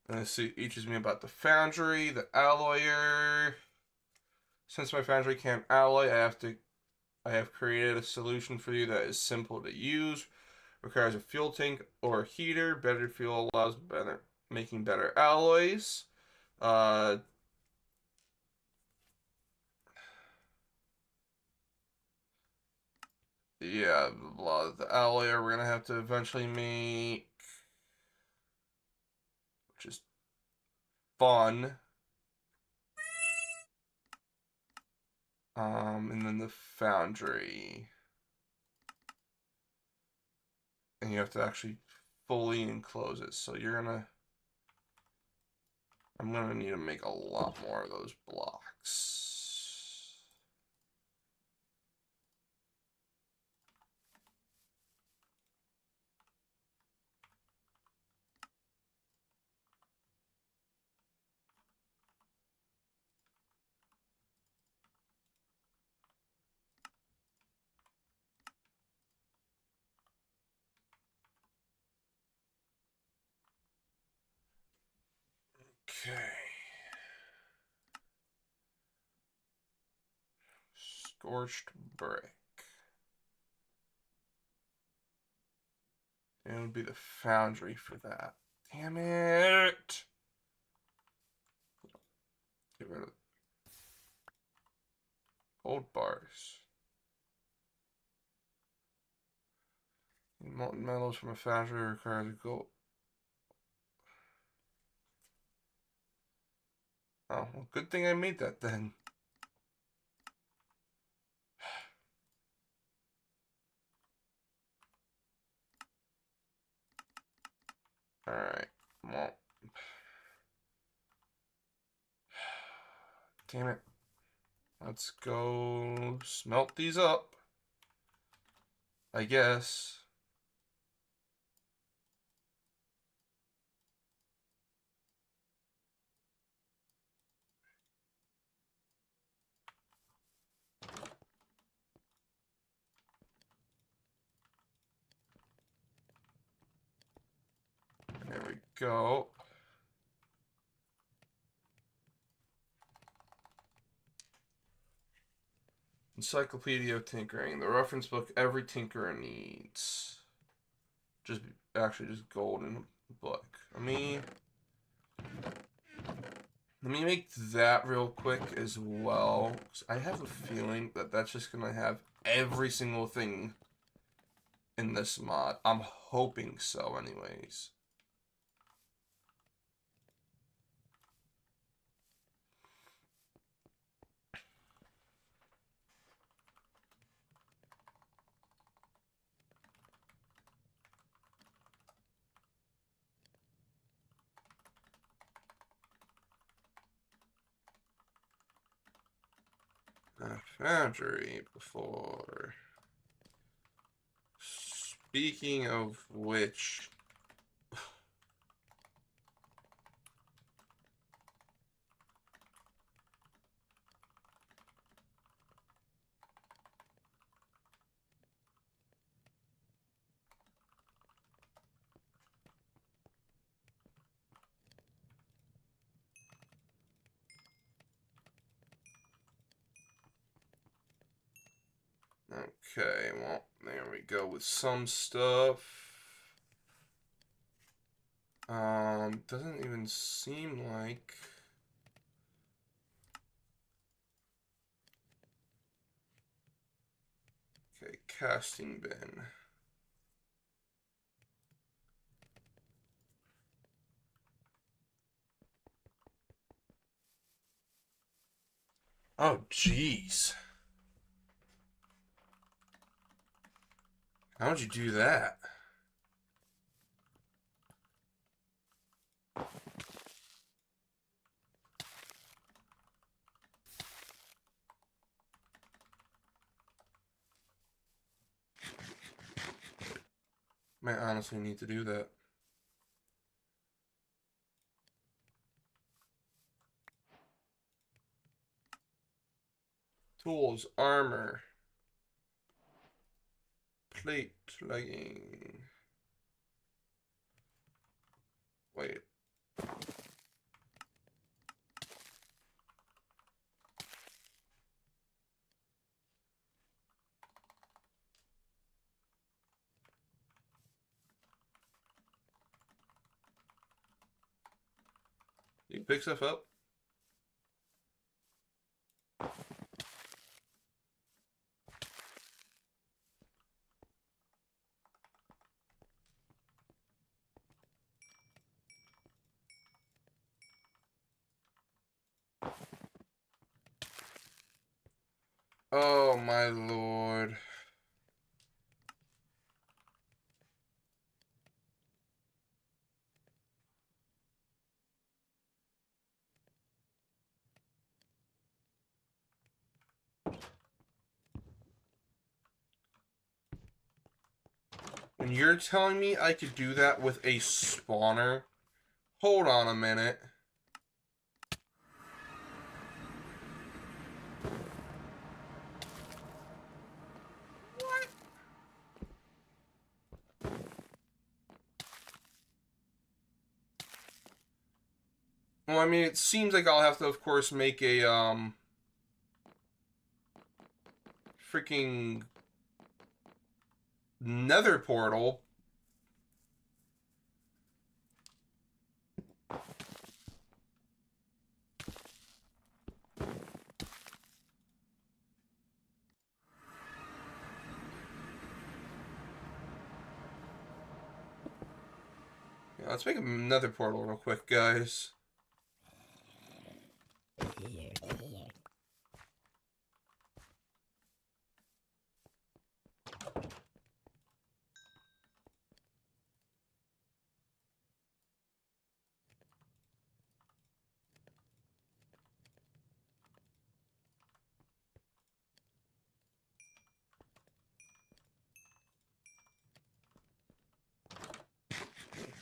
And this teaches me about the foundry, the alloyer. Since my foundry can't alloy, I have created a solution for you that is simple to use. Requires a fuel tank or a heater. Better fuel allows making better alloys. Yeah, a lot of the alloy we're gonna have to eventually make, which is fun. And then the foundry. And you have to actually fully enclose it. So I'm gonna need to make a lot more of those blocks. Okay. Scorched brick. It would be the foundry for that. Damn it! Get rid of gold bars. Molten metals from a foundry requires a gold. Oh, well, good thing I made that then. Alright, well. Damn it. Let's go smelt these up, I guess. There we go. Encyclopedia of Tinkering, the reference book every tinkerer needs. Actually just gold in the book. Let me make that real quick as well. 'Cause I have a feeling that that's just gonna have every single thing in this mod. I'm hoping so, anyways. Foundry before. Speaking of which, okay, well, there we go with some stuff. Doesn't even seem like. Okay, casting bin. Oh, jeez. How'd you do that? Might honestly need to do that. Tools, armor, plate, legging. Wait. You pick stuff up? Oh my lord. And you're telling me I could do that with a spawner? Hold on a minute. What? Well, I mean, it seems like I'll have to, of course, make a, freaking nether portal. Yeah, let's make a nether portal real quick, guys.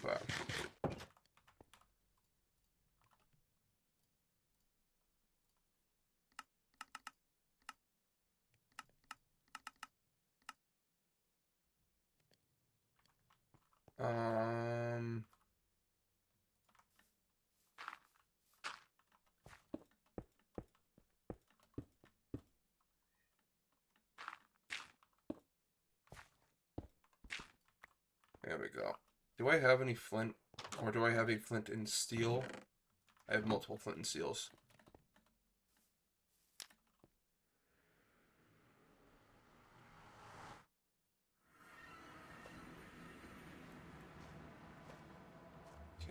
Wow. Um, there we go. Do I have any flint? Or do I have a flint and steel? I have multiple flint and steels.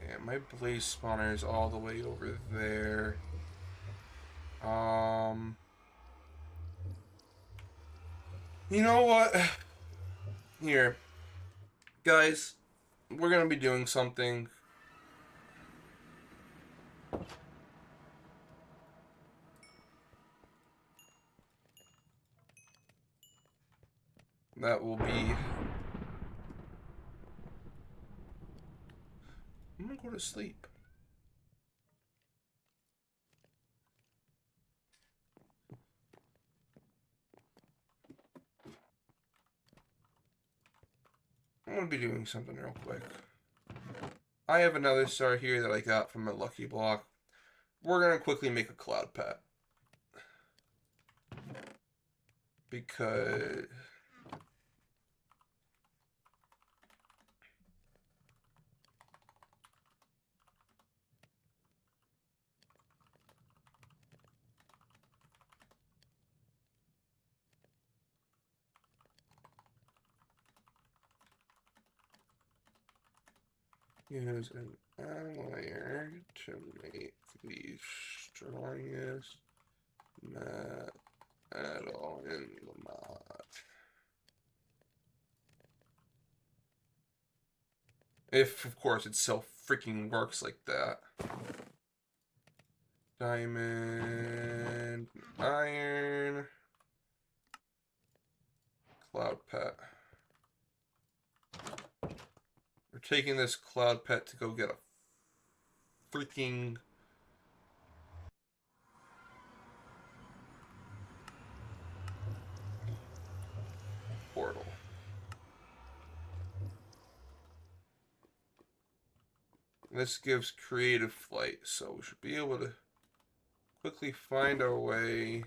Okay, my blaze spawner is all the way over there. You know what? Here. Guys, we're gonna be doing something. That will be... I'm gonna go to sleep. I'm gonna be doing something real quick. I have another star here that I got from a lucky block. We're gonna quickly make a cloud pet. Because... use an alloy to make the strongest metal in the mod. If, of course, it so freaking works like that. Diamond, iron, cloud pet. taking this cloud pet to go get a freaking portal. This gives creative flight, so we should be able to quickly find our way.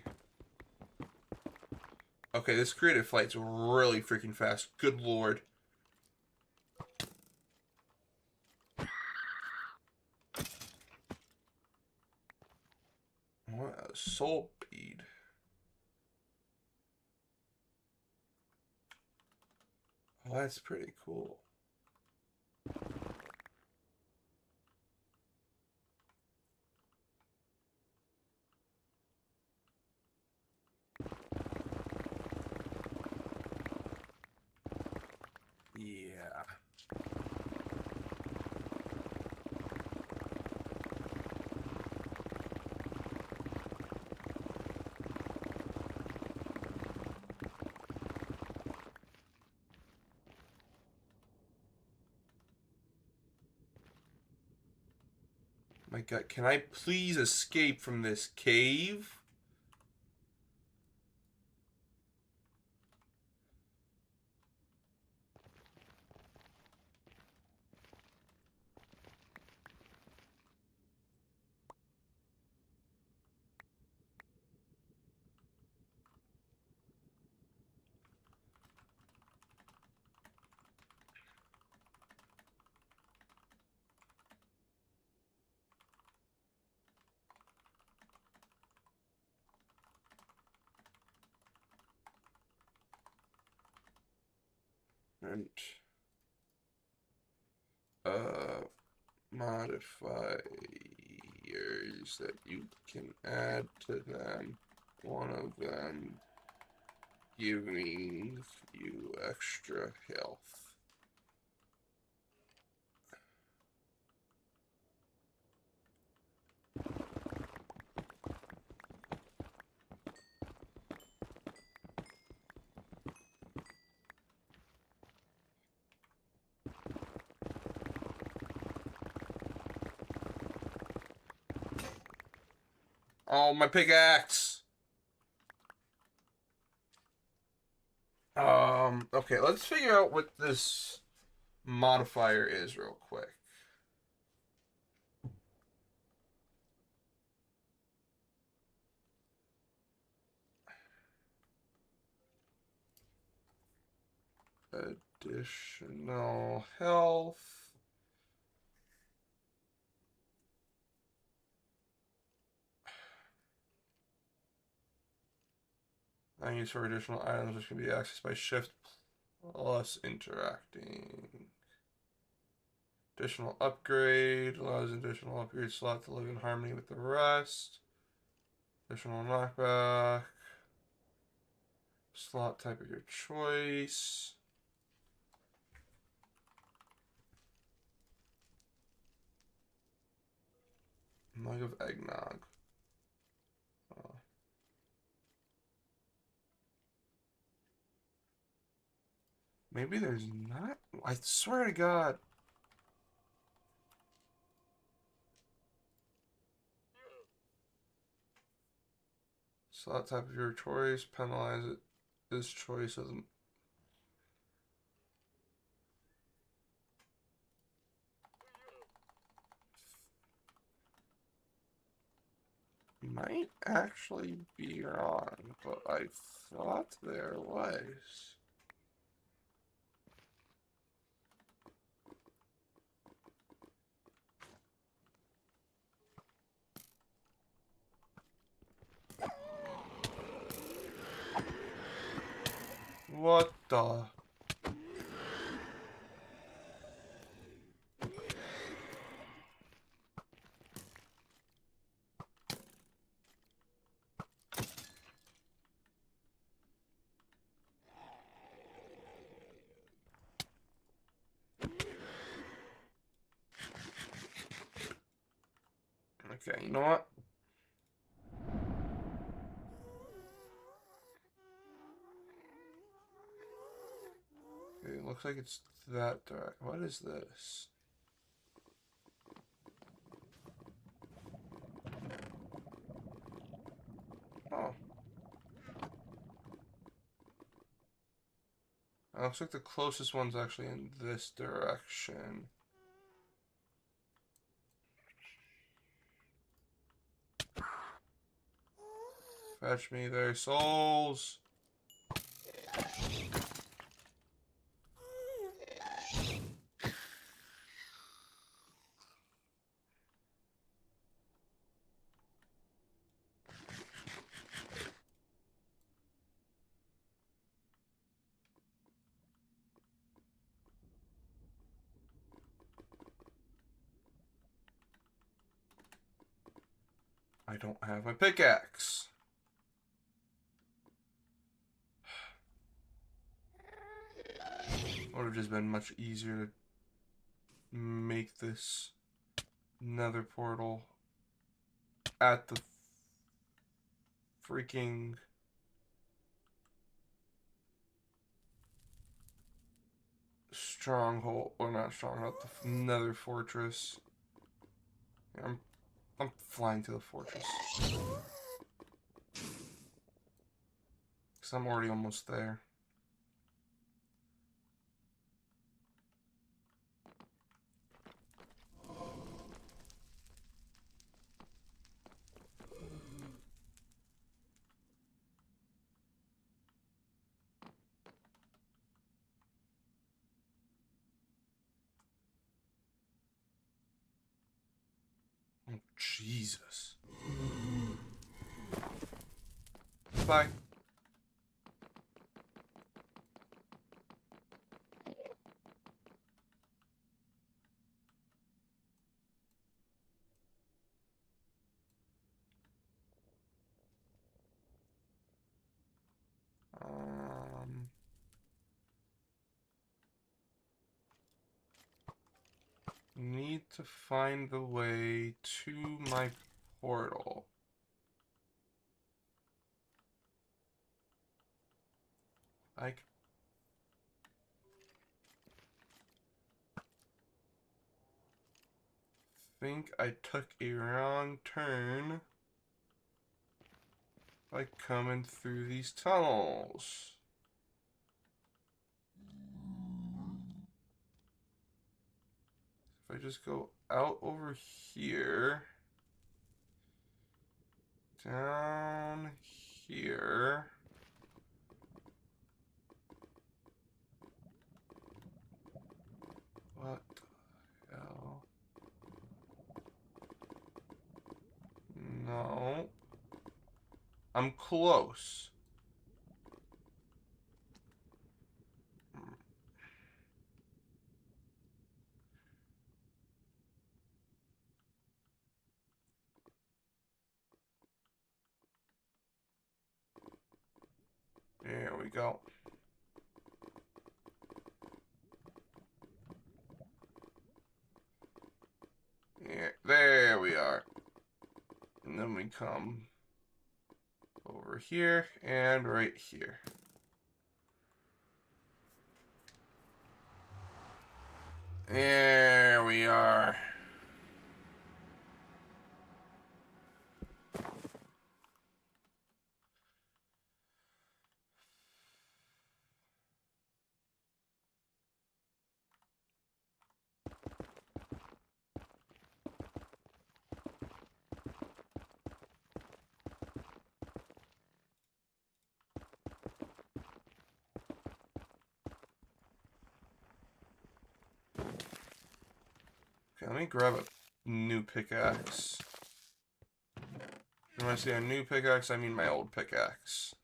Okay, this creative flight's really freaking fast. Good lord. What a soul bead. Oh, that's pretty cool. Yeah. My God, can I please escape from this cave? And modifiers that you can add to them. One of them giving you extra health. Oh, my pickaxe! Okay, let's figure out what this modifier is real quick. Additional health. Use for additional items which can be accessed by shift plus interacting. Additional upgrade allows additional upgrade slot to live in harmony with the rest. Additional knockback. Slot type of your choice. Mug of eggnog. Maybe there's not. I swear to God. Slot type of your choice. Penalize it. This choice of them. Might actually be wrong, but I thought there was. What the? Okay, you know what? Okay, It looks like it's that direct. What is this? Oh. It looks like the closest one's actually in this direction. Fetch me their souls. I don't have my pickaxe. Would have just been much easier to make this nether portal at the freaking stronghold, or not stronghold, the nether fortress. Yeah, I'm flying to the fortress. Because I'm already almost there. Oh, Jesus. Bye. Need to find the way to my portal. I think I took a wrong turn by coming through these tunnels. If I just go out over here, down here, what the hell? No. I'm close. There we go. Yeah, there we are. And then we come over here and right here. There we are. Okay, let me grab a new pickaxe. When I say a new pickaxe, I mean my old pickaxe.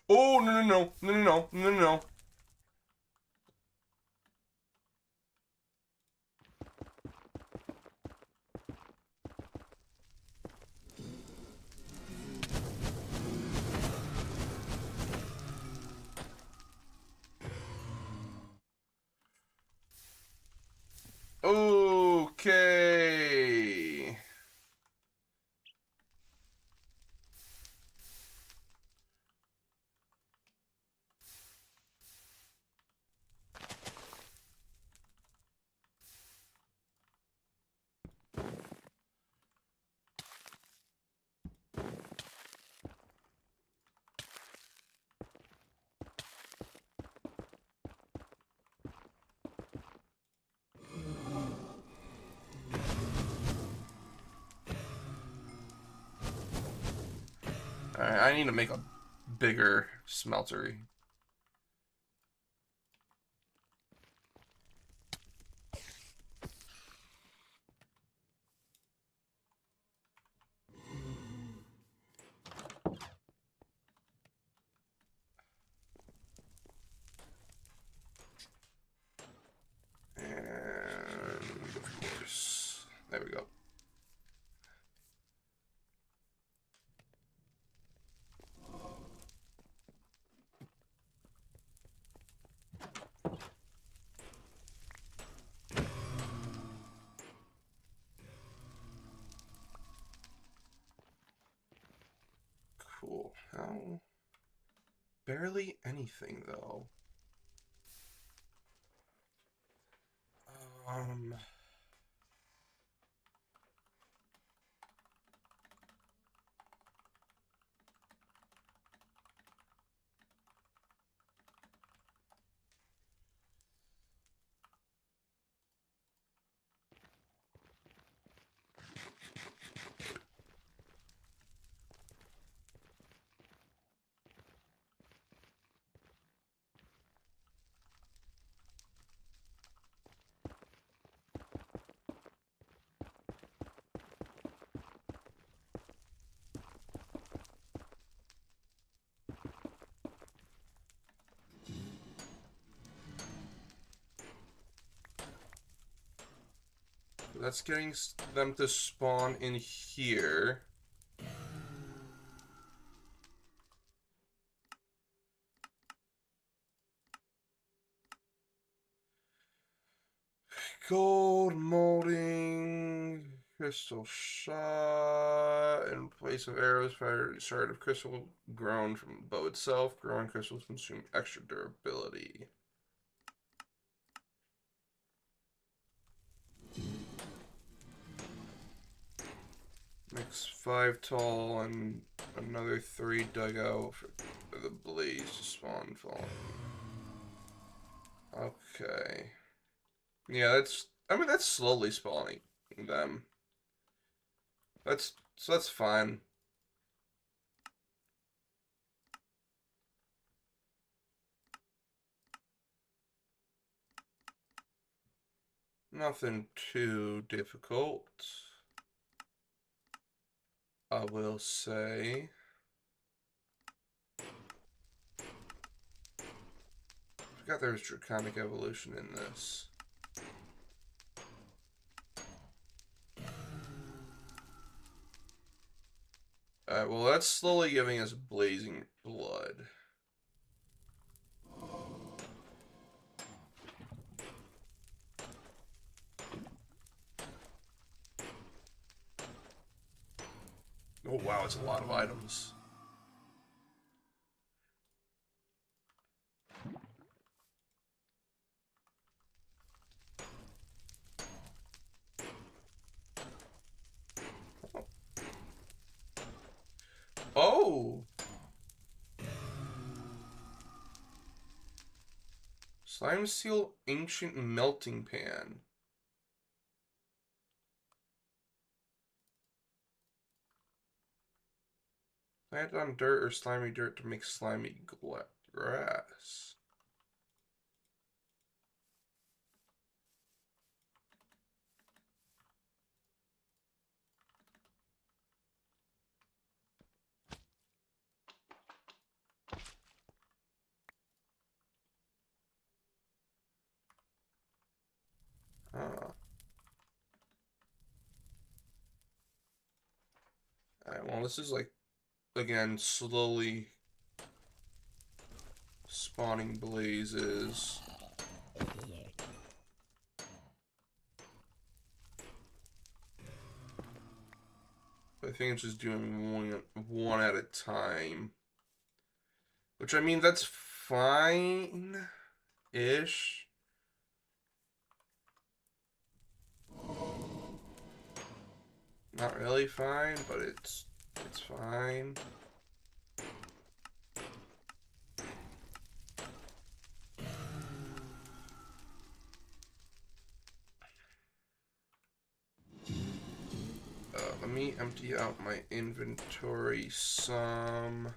Oh, no, no, no, no, no, no, no, no. Okay. Alright, I need to make a bigger smeltery. And of course, there we go. Cool. How? Barely anything though. Um. That's getting them to spawn in here. Gold molding, crystal shot, in place of arrows fired shard of crystal grown from the bow itself. Growing crystals consume extra durability. Makes 5 tall and another 3 dug out for the blaze to spawn fall. Okay. Yeah, that's slowly spawning them. That's fine. Nothing too difficult, I will say. Forgot there was draconic evolution in this. Alright, well that's slowly giving us blazing blood. Oh wow, it's a lot of items. Oh! Slime Seal Ancient Melting Pan. Plant on dirt or slimy dirt to make slimy grass. Ah. Alright, well this is like, again, slowly spawning blazes. think I'm just doing one at a time. Which, I mean, that's fine-ish. Not really fine, but it's fine. Let me empty out my inventory some.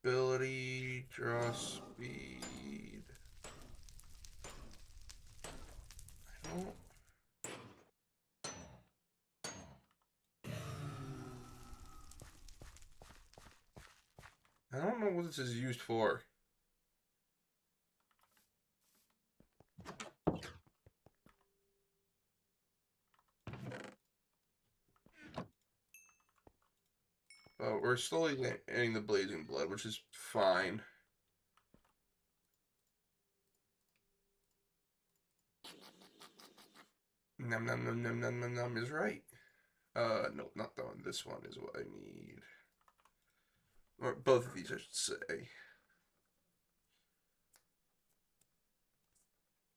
Durability, draw speed. I don't know what this is used for. But we're slowly getting the blazing blood, which is fine. Num num num num num num num is right. No, not that one. This one is what I need. Or both of these, I should say.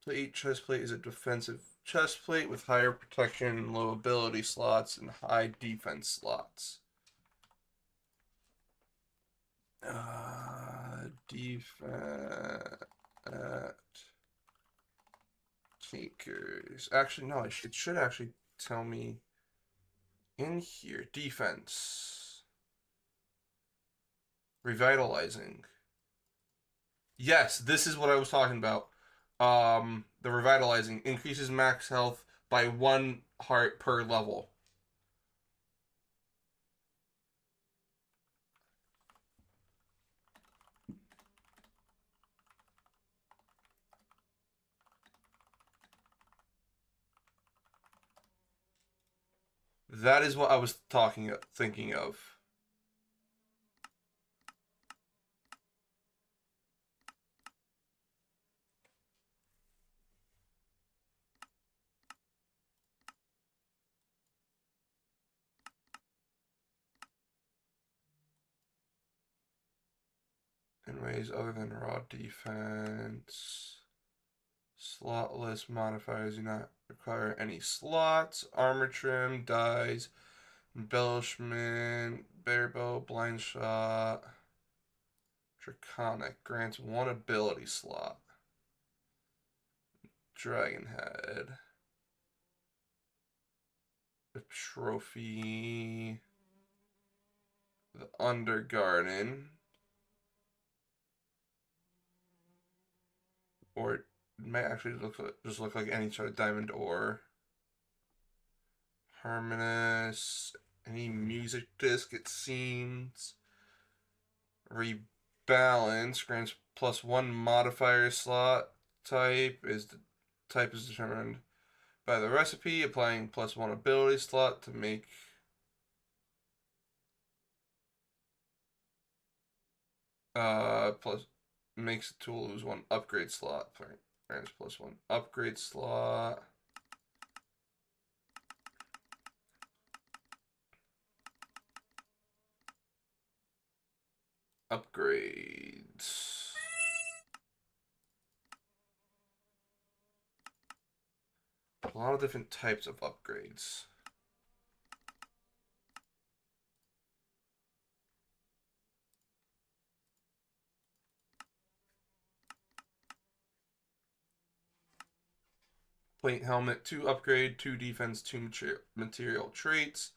Plate, chest plate is a defensive chest plate with higher protection, low ability slots, and high defense slots. Defense takers. Actually, no, it should actually tell me in here. Defense. Revitalizing. Yes, this is what I was talking about. The revitalizing increases max health by 1 heart per level. That is what I was thinking of. In ways other than raw defense. Slotless modifiers do not require any slots. Armor trim, dies, embellishment, barebow, blind shot. Draconic grants 1 ability slot. Dragon head. The trophy. The Undergarden. Or it may actually just look like any sort of diamond ore. Harmonious. Any music disc, it seems. Rebalance grants +1 modifier slot. Type is determined by the recipe, applying +1 ability slot to make plus makes the tool lose 1 upgrade slot. Grants +1 upgrade slot. Upgrades. A lot of different types of upgrades. Plate helmet, 2 upgrade, 2 defense, 2 material traits.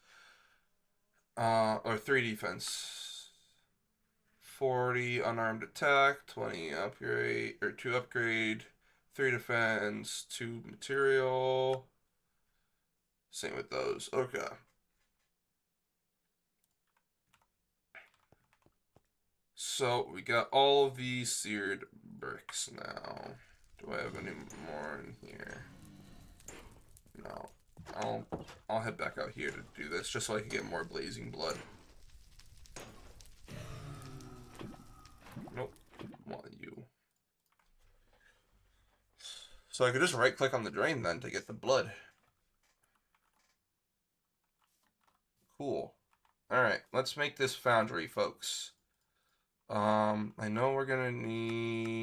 Or 3 defense. 40 unarmed attack, 20 upgrade, or 2 upgrade, 3 defense, 2 material. Same with those. Okay. So we got all of these seared bricks now. Do I have any more in here? No. I'll I'll head back out here to do this, just so I can get more blazing blood. Nope, want you. So I could just right-click on the drain then to get the blood. Cool. Alright, let's make this foundry, folks. I know we're gonna need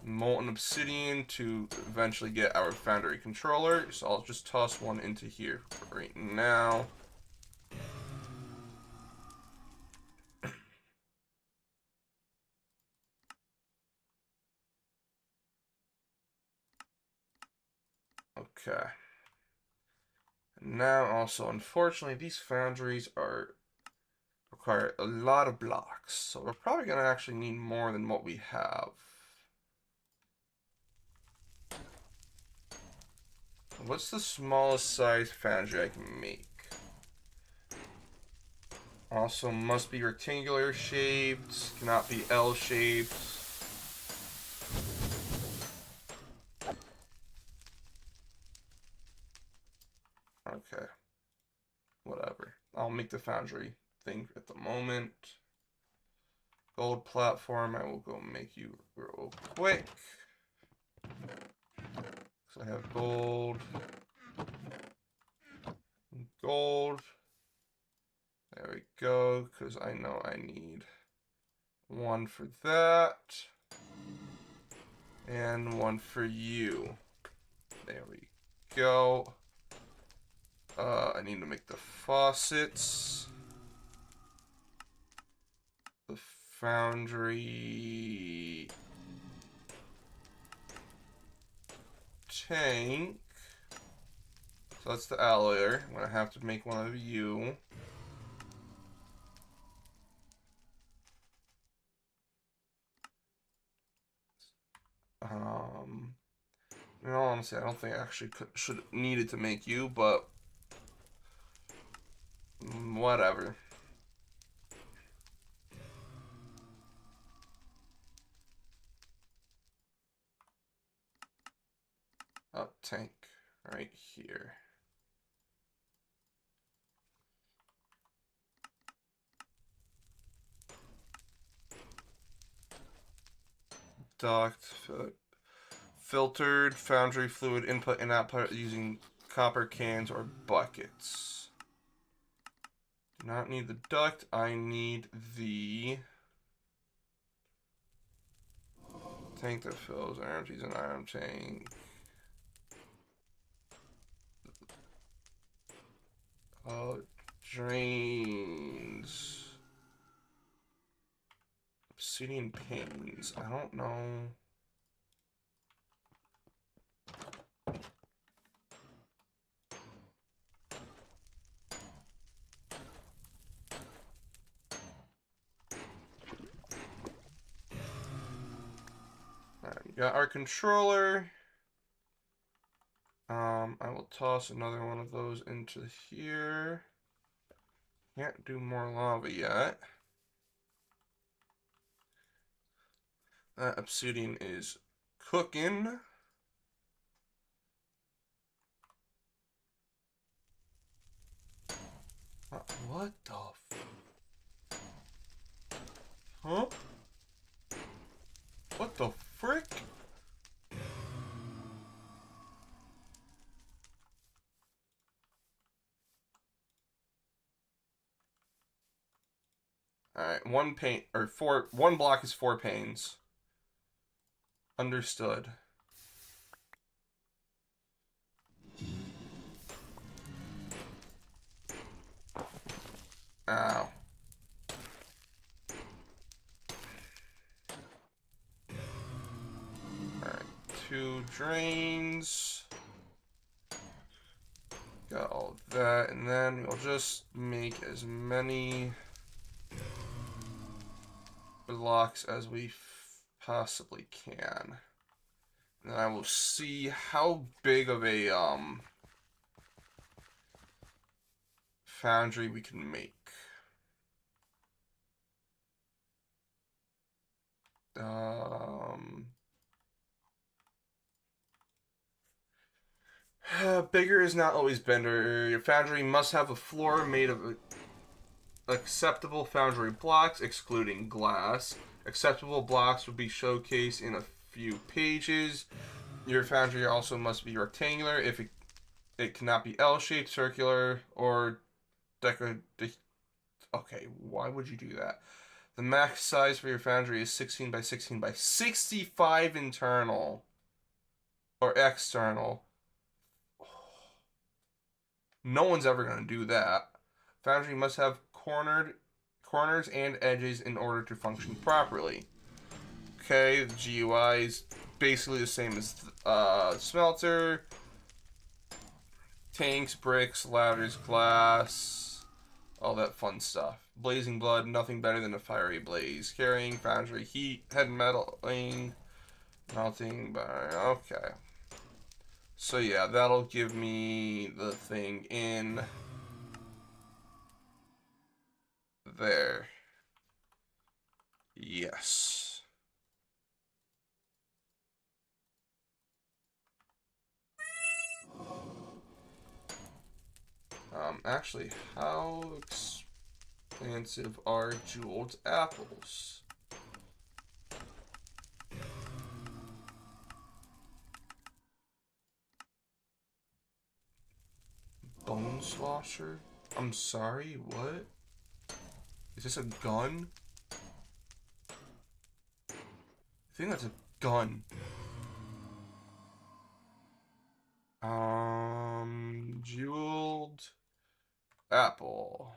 molten obsidian to eventually get our foundry controller, so I'll just toss one into here right now. Okay. Now also, unfortunately, these foundries require a lot of blocks, so we're probably gonna actually need more than what we have. What's the smallest size foundry I can make? Also must be rectangular shaped, cannot be L shaped. Okay. Whatever. I'll make the foundry thing at the moment. Gold platform, I will go make you real quick. So I have gold. Gold. There we go, because I know I need one for that. And one for you. There we go. I need to make the faucets. The foundry tank. So that's the alloyer. I'm gonna have to make one of you. In all honesty, I don't think I actually should needed to make you, but whatever. Oh, tank right here. Duct, filtered foundry fluid input and output using copper cans or buckets. Do not need the duct, I need the tank that fills and empties an iron tank. Drains. Obsidian panes. I don't know. Alright, we got our controller. I will toss another one of those into here. Can't do more lava yet. That obsidian is cooking. What the Huh? What the frick? Alright, one block is 4 panes. Understood. Ow. Alright, 2 drains. Got all of that, and then we'll just make as many blocks as we possibly can. And then I will see how big of a foundry we can make. Bigger is not always better. Your foundry must have a floor made of acceptable foundry blocks, excluding glass. Acceptable blocks would be showcased in a few pages. Your foundry also must be rectangular. If it cannot be L-shaped, circular, or decorative. Okay, why would you do that? The max size for your foundry is 16 by 16 by 65 internal or external. No one's ever going to do that. Foundry must have corners and edges in order to function properly. Okay, the GUI is basically the same as Smelter. Tanks, bricks, ladders, glass, all that fun stuff. Blazing blood, nothing better than a fiery blaze. Carrying, foundry, heat, head metalling, melting, okay. So yeah, that'll give me the thing in there. Yes. Actually, how expensive are jeweled apples? Bone slosher? I'm sorry, what? Is this a gun? I think that's a gun. Jeweled apple.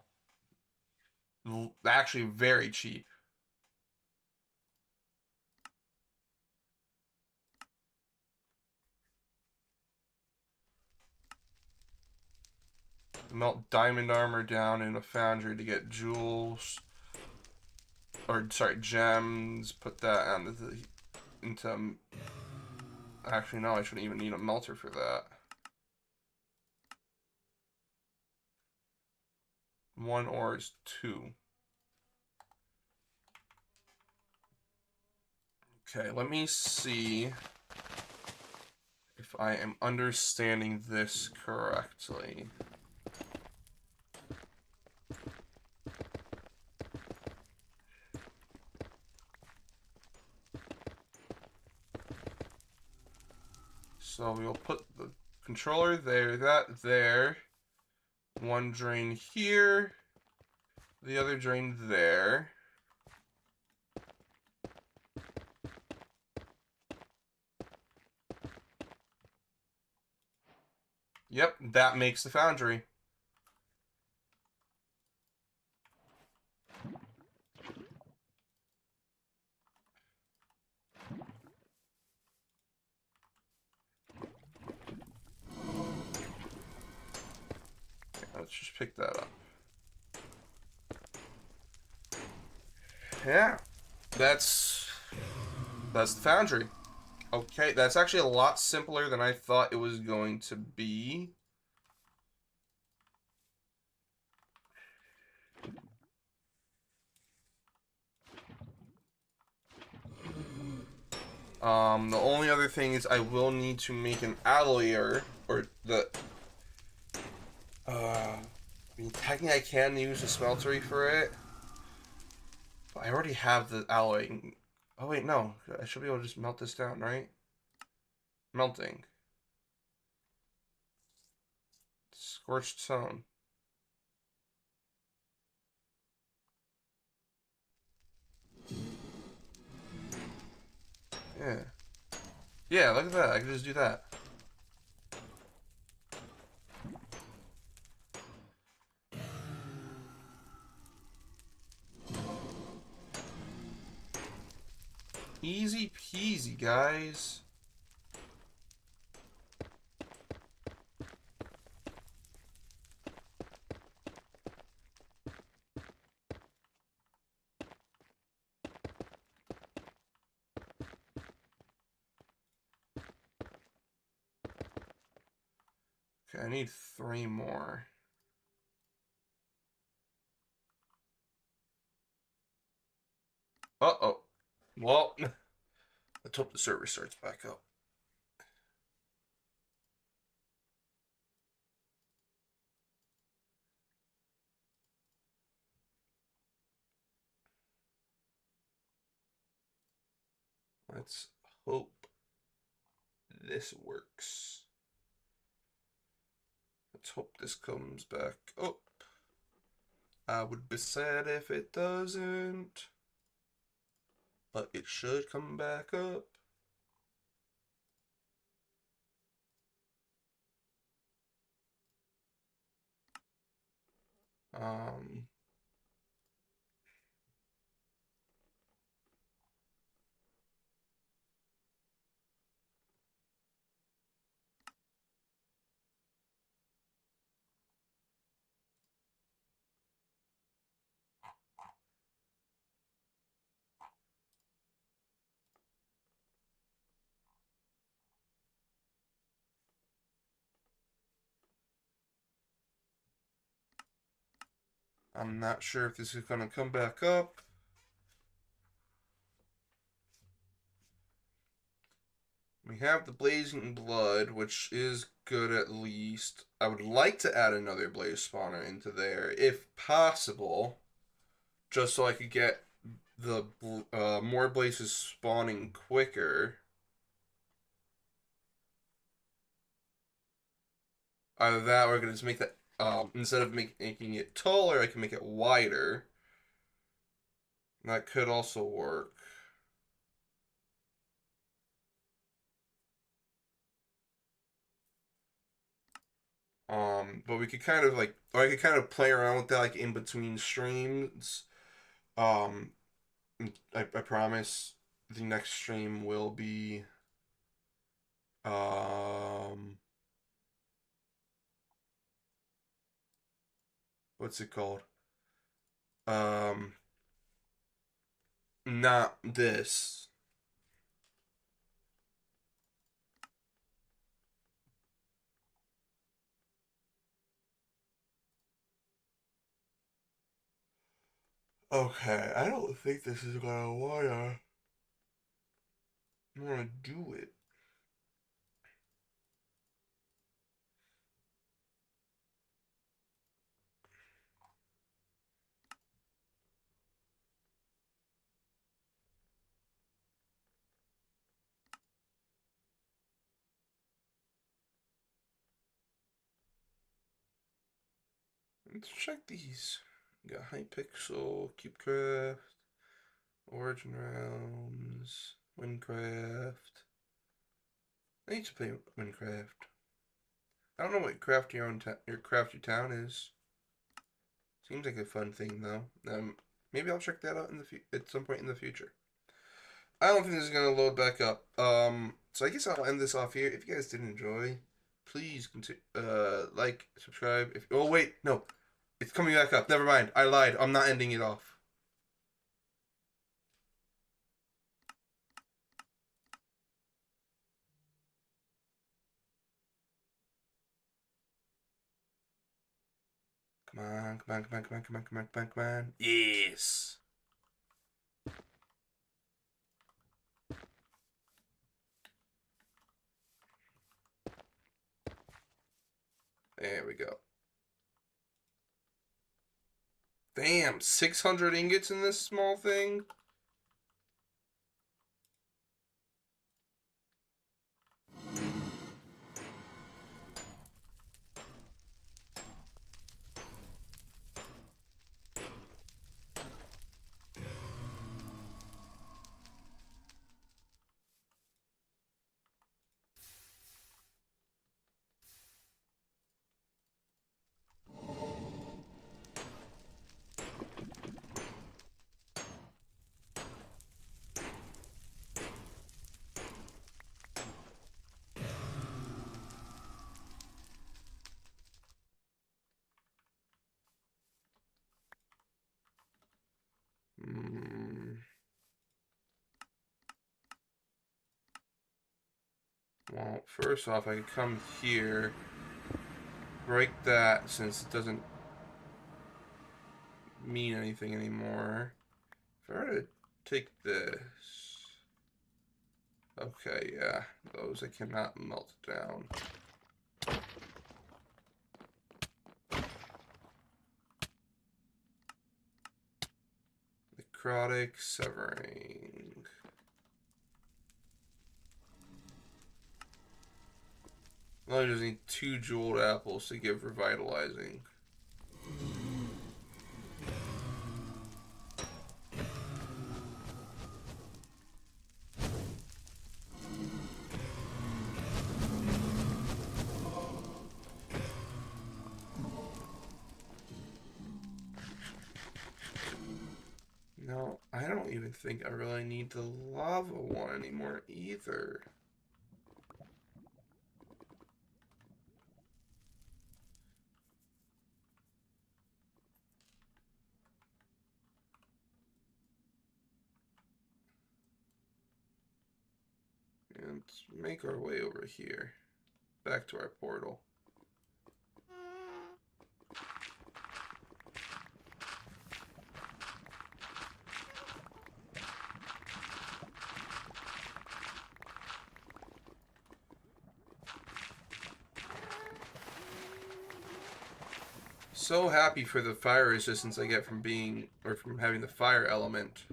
Actually, very cheap. Melt diamond armor down in a foundry to get jewels. Or, sorry, gems. Put that on into... Actually, no, I shouldn't even need a melter for that. One ore is 2. Okay, let me see if I am understanding this correctly. So we'll put the controller there, that there. One drain here. The other drain there. Yep, that makes the foundry. Okay, let's just pick that up. Yeah, that's the foundry. Okay, that's actually a lot simpler than I thought it was going to be. The only other thing is I will need to make an alloyer, or the... I mean, technically I can use a smeltery for it. But I already have the alloy. Oh wait, no. I should be able to just melt this down, right? Melting. Scorched stone. Yeah. Yeah, look at that. I can just do that. Easy peasy, guys. Okay, I need 3 more. Uh-oh. Well, let's hope the server starts back up. Let's hope this works. Let's hope this comes back up. I would be sad if it doesn't, but it should come back up. Um, I'm not sure if this is going to come back up. We have the Blazing Blood, which is good at least. I would like to add another Blaze Spawner into there, if possible, just so I could get the more Blazes spawning quicker. Either that or I can just make that, instead of making it taller, I can make it wider. That could also work. But we could kind of like, or I could kind of play around with that like in between streams. Um, I promise the next stream will be, um, what's it called? Um, not this. Okay, I don't think this is gonna wanna do it. Let's check these. We got Hypixel, CubeCraft, Origin Realms, Minecraft. I need to play Minecraft. I don't know what craft your town is. Seems like a fun thing though. Maybe I'll check that out in the at some point in the future. I don't think this is gonna load back up. So I guess I'll end this off here. If you guys did enjoy, please continue, like, subscribe. If oh wait, no, it's coming back up. Never mind. I lied. I'm not ending it off. Come on, come on, come on, come on, come on, come on, come on, come on. Yes. There we go. Damn, 600 ingots in this small thing? Well, first off, I could come here, break that since it doesn't mean anything anymore. If I were to take this, okay, yeah, those I cannot melt down. Necrotic severing. I just need 2 jeweled apples to give revitalizing. No, I don't even think I really need the lava one anymore either. And let's make our way over here, back to our portal. So happy for the fire resistance I get from being, or from having the fire element.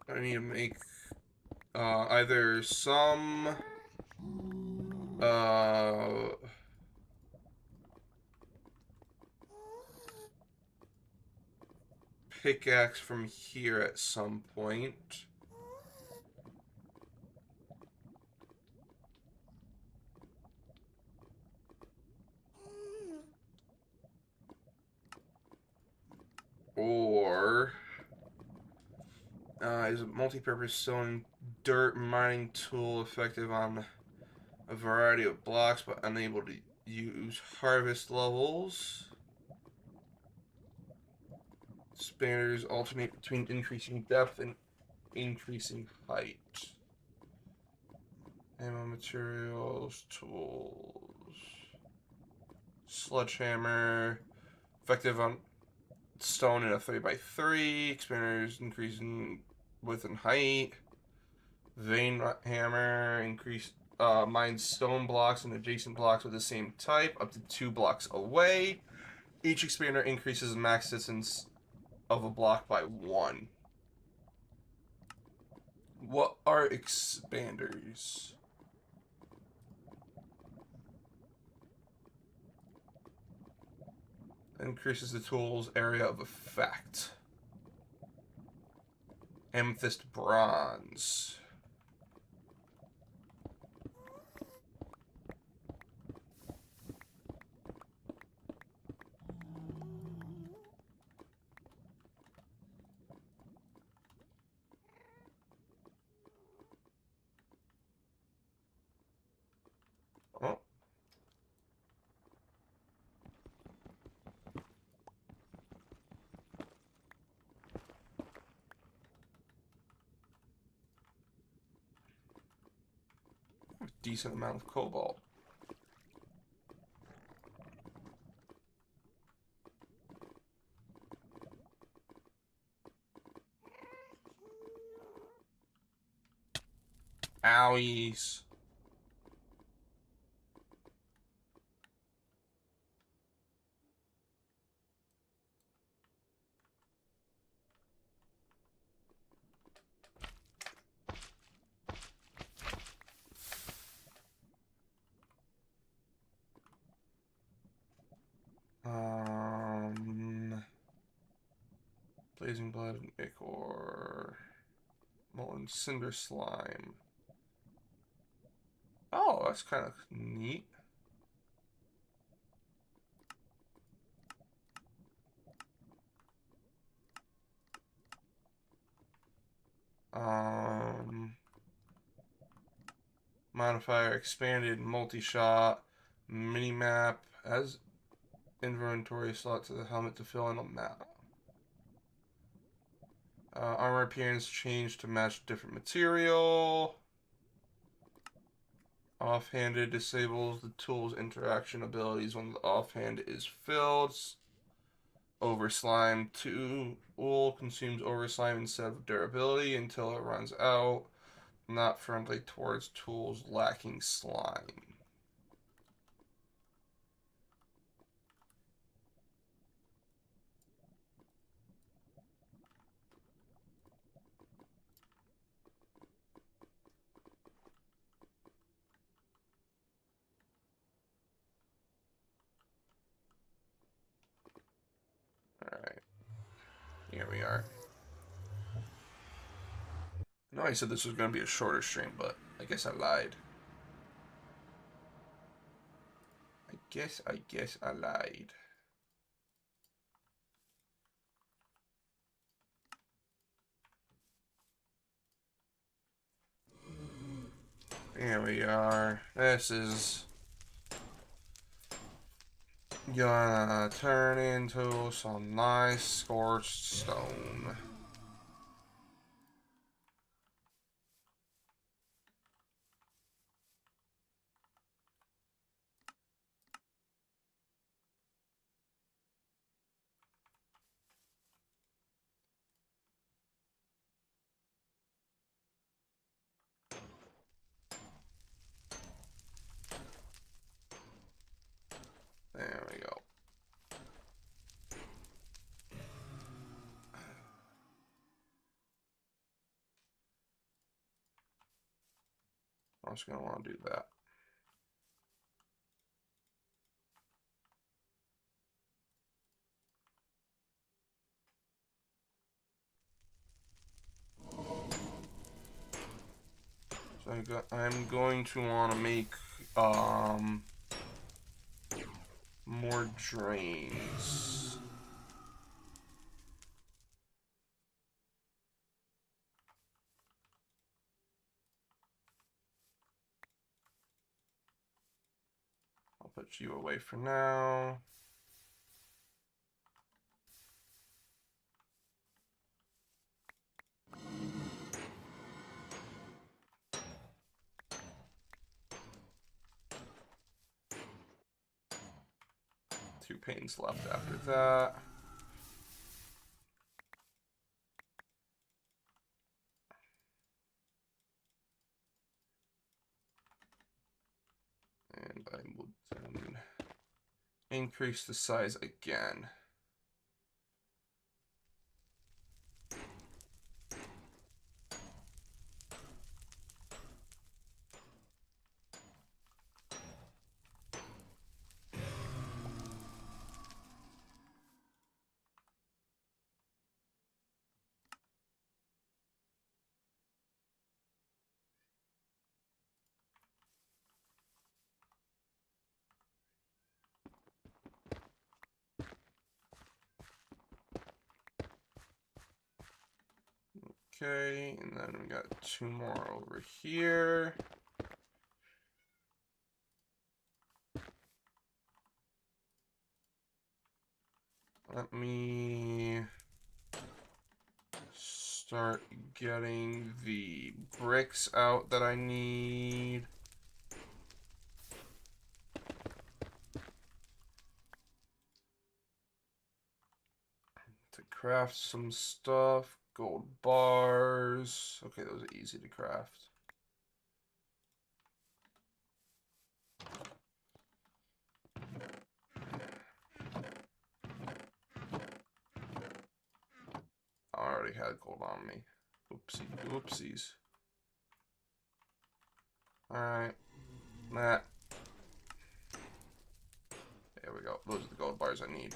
I need to make either some pickaxe from here at some point. Or is a multi-purpose stone dirt mining tool effective on a variety of blocks but unable to use harvest levels? Spanners alternate between increasing depth and increasing height. Ammo materials, tools. Sledgehammer. Effective on stone in a 3x3. Expanders increasing width and height. Vein hammer. Increase mines stone blocks and adjacent blocks with the same type up to 2 blocks away. Each expander increases the max distance of a block by 1. What are expanders? Increases the tool's area of effect. Amethyst bronze. Oh. Decent amount of cobalt. Owies. Blazing blood and ichor. Molten cinder slime. Oh, that's kind of neat. Modifier expanded multi-shot mini-map as inventory slot to the helmet to fill in a map. Armor appearance changed to match different material. Offhanded disables the tool's interaction abilities when the offhand is filled. over slime. Tool consumes over slime instead of durability until it runs out. Not friendly towards tools lacking slime. Alright. Here we are. I know I said this was going to be a shorter stream, but I guess I lied. I guess I lied. Here we are. This is gonna turn into some nice scorched stone. There we go. I'm just gonna want to do that. So I'm going to want to make more drains. I'll put you away for now. Two panes left after that. And I will then increase the size again. Okay, and then we got two more over here. Let me start getting the bricks out that I need. To craft some stuff. Gold bars. Okay, those are easy to craft. I already had gold on me. Oopsies. Alright. That. There we go. Those are the gold bars I need.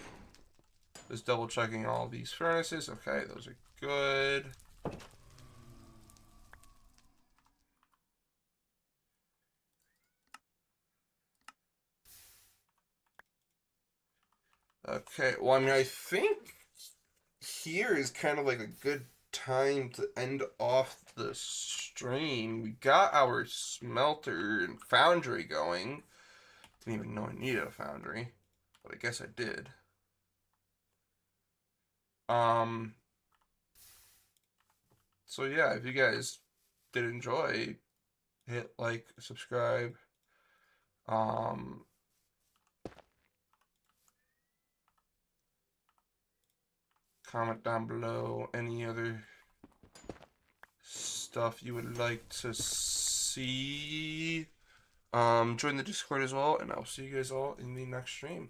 Just double checking all these furnaces. Okay, those are good. Okay, well, I mean, I think here is kind of like a good time to end off the stream. We got our smelter and foundry going. Didn't even know I needed a foundry, but I guess I did. So yeah, if you guys did enjoy, hit like, subscribe. Comment down below any other stuff you would like to see. Join the Discord as well, and I'll see you guys all in the next stream.